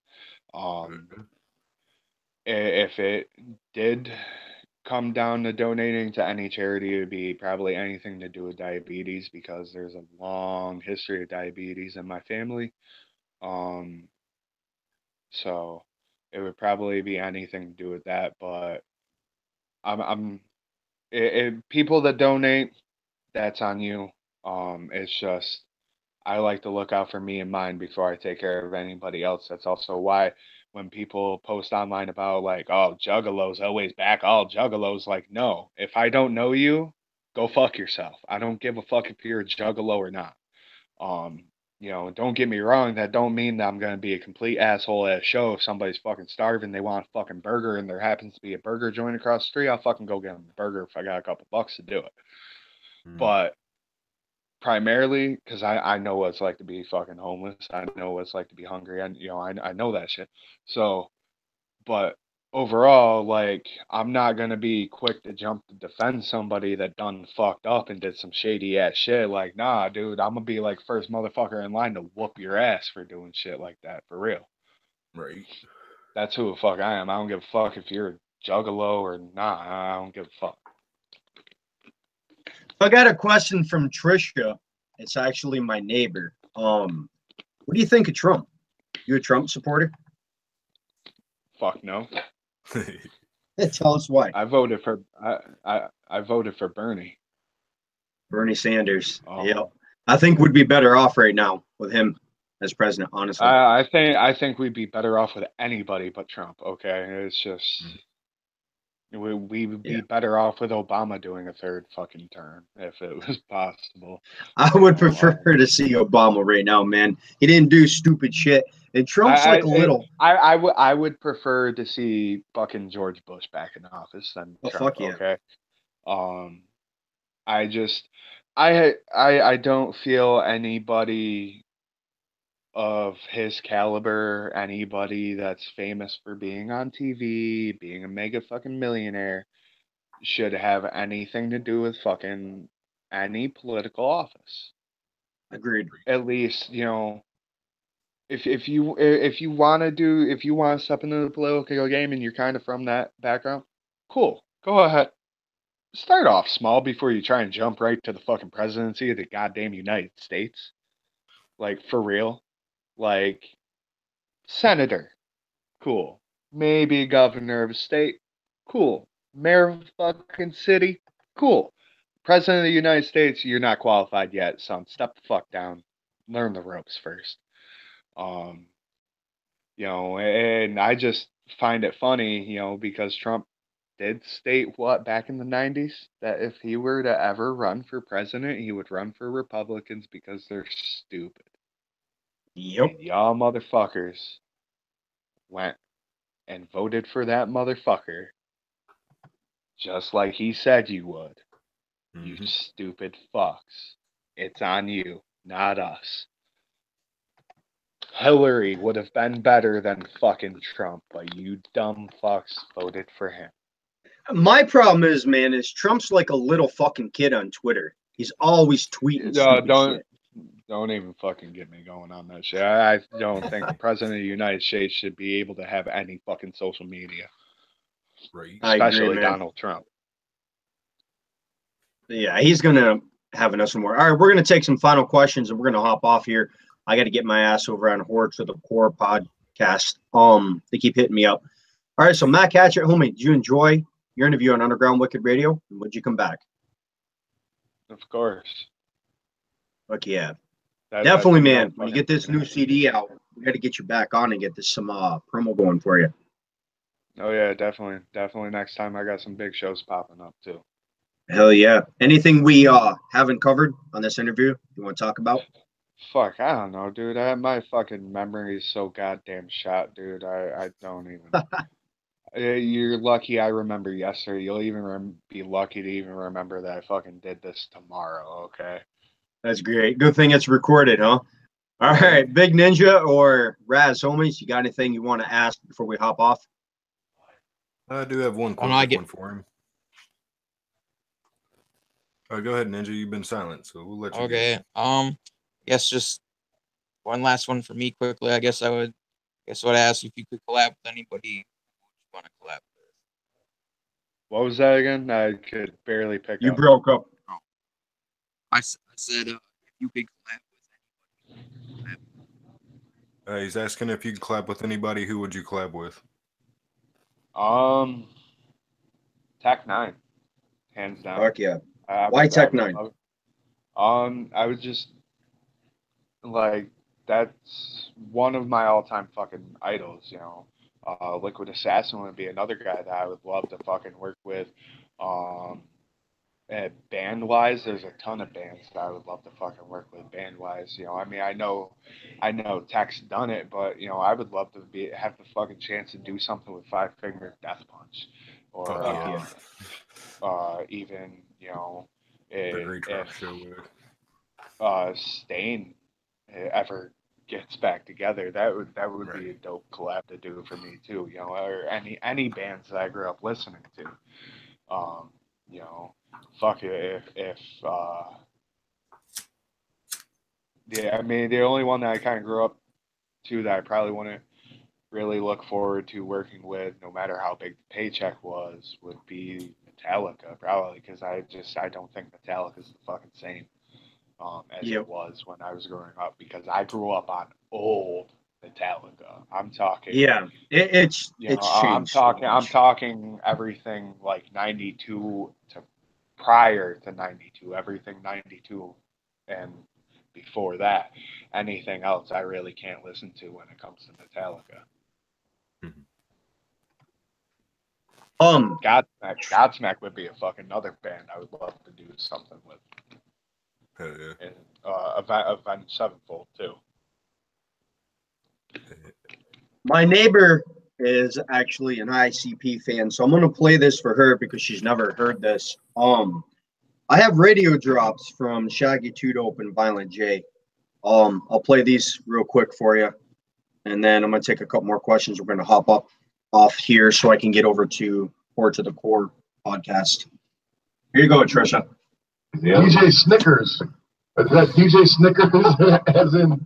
If it did come down to donating to any charity, it would be probably anything to do with diabetes, because there's a long history of diabetes in my family. So it would probably be anything to do with that. But people that donate, that's on you. It's just I like to look out for me and mine before I take care of anybody else. That's also why when people post online about like, oh, Juggalos always back all Juggalos, like, no, if I don't know you, go fuck yourself. I don't give a fuck if you're a Juggalo or not. Don't get me wrong, that don't mean that I'm gonna be a complete asshole at a show. If somebody's fucking starving, they want a fucking burger, and there happens to be a burger joint across the street, I'll fucking go get them a burger if I got a couple bucks to do it. But primarily because I know what it's like to be fucking homeless. I know what it's like to be hungry. I know that shit. So, but overall, like, I'm not gonna be quick to jump to defend somebody that done fucked up and did some shady ass shit. Like, nah, dude, I'm gonna be like first motherfucker in line to whoop your ass for doing shit like that, for real. Right. That's who the fuck I am. I don't give a fuck if you're a juggalo or not. I don't give a fuck. I got a question from Trisha. It's actually my neighbor. What do you think of Trump? You a Trump supporter? Fuck no. Tell us why. I voted for I voted for Bernie. Bernie Sanders. Oh. Yep. I think we'd be better off right now with him as president, honestly. I think we'd be better off with anybody but Trump. Okay, it's just we would be better off with Obama doing a third fucking term if it was possible. I would prefer to see Obama right now, man. He didn't do stupid shit, and Trump's like a little. I would prefer to see fucking George Bush back in office than Trump. Fuck yeah. Okay. I don't feel anybody of his caliber, anybody that's famous for being on TV, being a mega fucking millionaire, should have anything to do with fucking any political office. Agreed. At least, if you want to step into the political game and you're kind of from that background, cool. Go ahead. Start off small before you try and jump right to the fucking presidency of the goddamn United States. Like, for real. Like, senator, cool. Maybe governor of a state, cool. Mayor of a fucking city, cool. President of the United States, you're not qualified yet, son. Step the fuck down. Learn the ropes first. And I just find it funny, because Trump did state back in the 90s that if he were to ever run for president, he would run for Republicans because they're stupid. Yep. And y'all motherfuckers went and voted for that motherfucker just like he said you would. You stupid fucks. It's on you, not us. Hillary would have been better than fucking Trump, but you dumb fucks voted for him. My problem is, man, is Trump's like a little fucking kid on Twitter. He's always tweeting stupid shit. Don't even fucking get me going on that shit. I don't think the president of the United States should be able to have any fucking social media. Right. Especially Donald Trump. Yeah, he's going to have enough some more. All right, we're going to take some final questions and we're going to hop off here. I got to get my ass over on Horde for the Core podcast. They keep hitting me up. All right, so Mak Hatchet, homie, did you enjoy your interview on Underground Wicked Radio? And would you come back? Of course. Fuck yeah. Definitely, man. When you get this new CD out, we got to get you back on and get this some promo going for you. Oh yeah, definitely. Definitely next time I got some big shows popping up too. Hell yeah. Anything we haven't covered on this interview you want to talk about? Fuck, I don't know, dude. My fucking memory is so goddamn shot, dude. I don't even. You're lucky I remember yesterday. You'll even be lucky to even remember that I fucking did this tomorrow, okay? That's great. Good thing it's recorded, huh? All right, Big Ninja or Raz, homies, you got anything you want to ask before we hop off? I do have one quick one for him. All right, go ahead, Ninja. You've been silent, so we'll let you. Okay. Yes, just one last one for me quickly. I guess I would ask if you could collab with anybody you want to collab with. What was that again? I could barely pick up. You broke up. Oh. I said if you could collab with anybody. He's asking if you could collab with anybody. Who would you collab with? Tech 9, hands down. Fuck yeah. Why Tech 9? I would just like, that's one of my all-time fucking idols, Liquid Assassin would be another guy that I would love to fucking work with. Band-wise, there's a ton of bands that I would love to fucking work with band-wise. I know Tech's done it, but I would love to have the fucking chance to do something with Five Finger Death Punch, or even the Great Rock Show. Stain ever gets back together, that would Right. be a dope collab to do for me too. You know, or any bands that I grew up listening to. You know, fuck it if yeah, I mean the only one that I kind of grew up to that I probably wouldn't really look forward to working with, no matter how big the paycheck was, would be Metallica, probably because I don't think Metallica's the fucking same as Yep. it was when I was growing up, because I grew up on old Metallica. I'm talking, Yeah, it's you know, it's changed so I'm much. talking everything like '92 to prior to '92, everything '92 and before that. Anything else, I really can't listen to when it comes to Metallica. Um, Godsmack would be a fucking another band I would love to do something with. Hell yeah. And Avenged Sevenfold too. my neighbor is actually an ICP fan, so I'm gonna play this for her because she's never heard this. I have radio drops from Shaggy Two Dope and Violent J. I'll play these real quick for you, and then I'm gonna take a couple more questions. We're gonna hop up off here so I can get over to the Core podcast. Here you go, Trisha. DJ Snickers. Is that DJ Snickers as in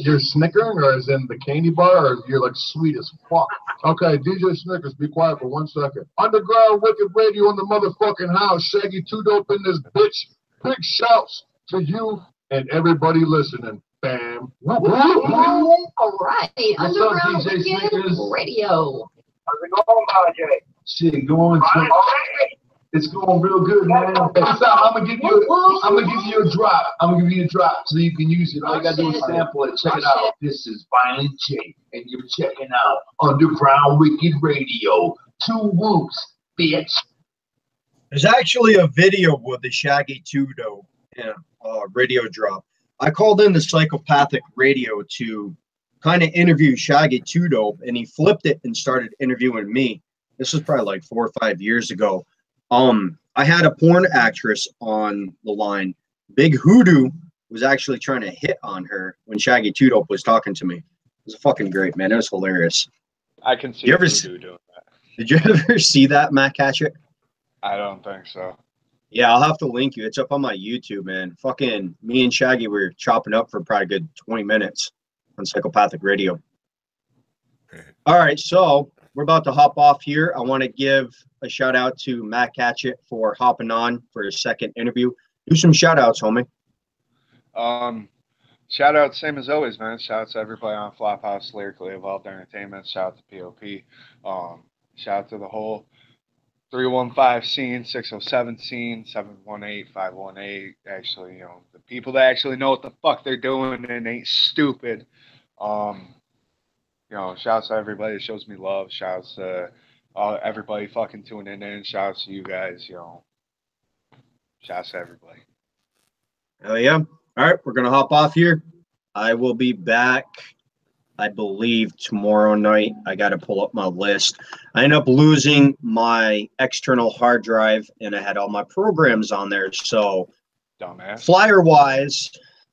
you're snickering, or as in the candy bar, or you're like sweet as fuck? Okay, DJ Snickers, be quiet for 1 second. Underground Wicked Radio in the motherfucking house. Shaggy Two Dope in this bitch. Big shouts to you and everybody listening. Bam. All right, What's up, Underground DJ Wicked Snickers? Radio. How's it going, RJ? Shit, going. It's going real good, man. Hey, so I'm gonna give you a drop. I'm gonna give you a drop so you can use it. All you gotta do is sample it. Check it out. This is Violent J, and you're checking out Underground Wicked Radio. 2 whoops, bitch. There's actually a video with the Shaggy Two Dope radio drop. I called in the Psychopathic Radio to kind of interview Shaggy Two Dope, and he flipped it and started interviewing me. This was probably like 4 or 5 years ago. I had a porn actress on the line. Big Hoodoo was actually trying to hit on her when Shaggy Two Dope was talking to me. It was fucking great, man. It was hilarious. I can see You ever Voodoo doing that. Did you ever see that, Mak Hatchet? I don't think so. Yeah, I'll have to link you. It's up on my YouTube, man. Fucking me and Shaggy were chopping up for probably a good 20 minutes on Psychopathic Radio. All right, so we're about to hop off here. I want to give a shout out to Mak Hatchet for hopping on for his second interview. Do some shout outs, homie. Shout out, same as always, man. Shout out to everybody on Flophouse, Lyrically Evolved Entertainment. Shout out to POP. Shout out to the whole 315 scene, 607 scene, 718, 518. Actually, you know, the people that actually know what the fuck they're doing and ain't stupid. You know, shouts to everybody that shows me love. Shouts to everybody fucking tuning in. Shouts to you guys, you know. Shouts to everybody. Hell yeah. All right, we're going to hop off here. I will be back, I believe, tomorrow night. I got to pull up my list. I ended up losing my external hard drive, and I had all my programs on there. So, Dumbass. flyer-wise,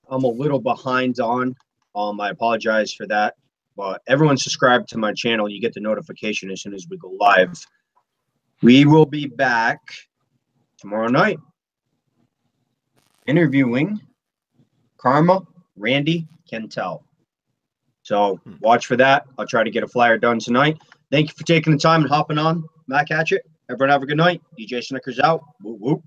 I'm a little behind on. I apologize for that. But everyone subscribe to my channel. You get the notification as soon as we go live. We will be back tomorrow night interviewing Karma, Randy, Kentel. So watch for that. I'll try to get a flyer done tonight. Thank you for taking the time and hopping on. Mak Hatchet. Everyone have a good night. DJ Snickerz out. Whoop, whoop.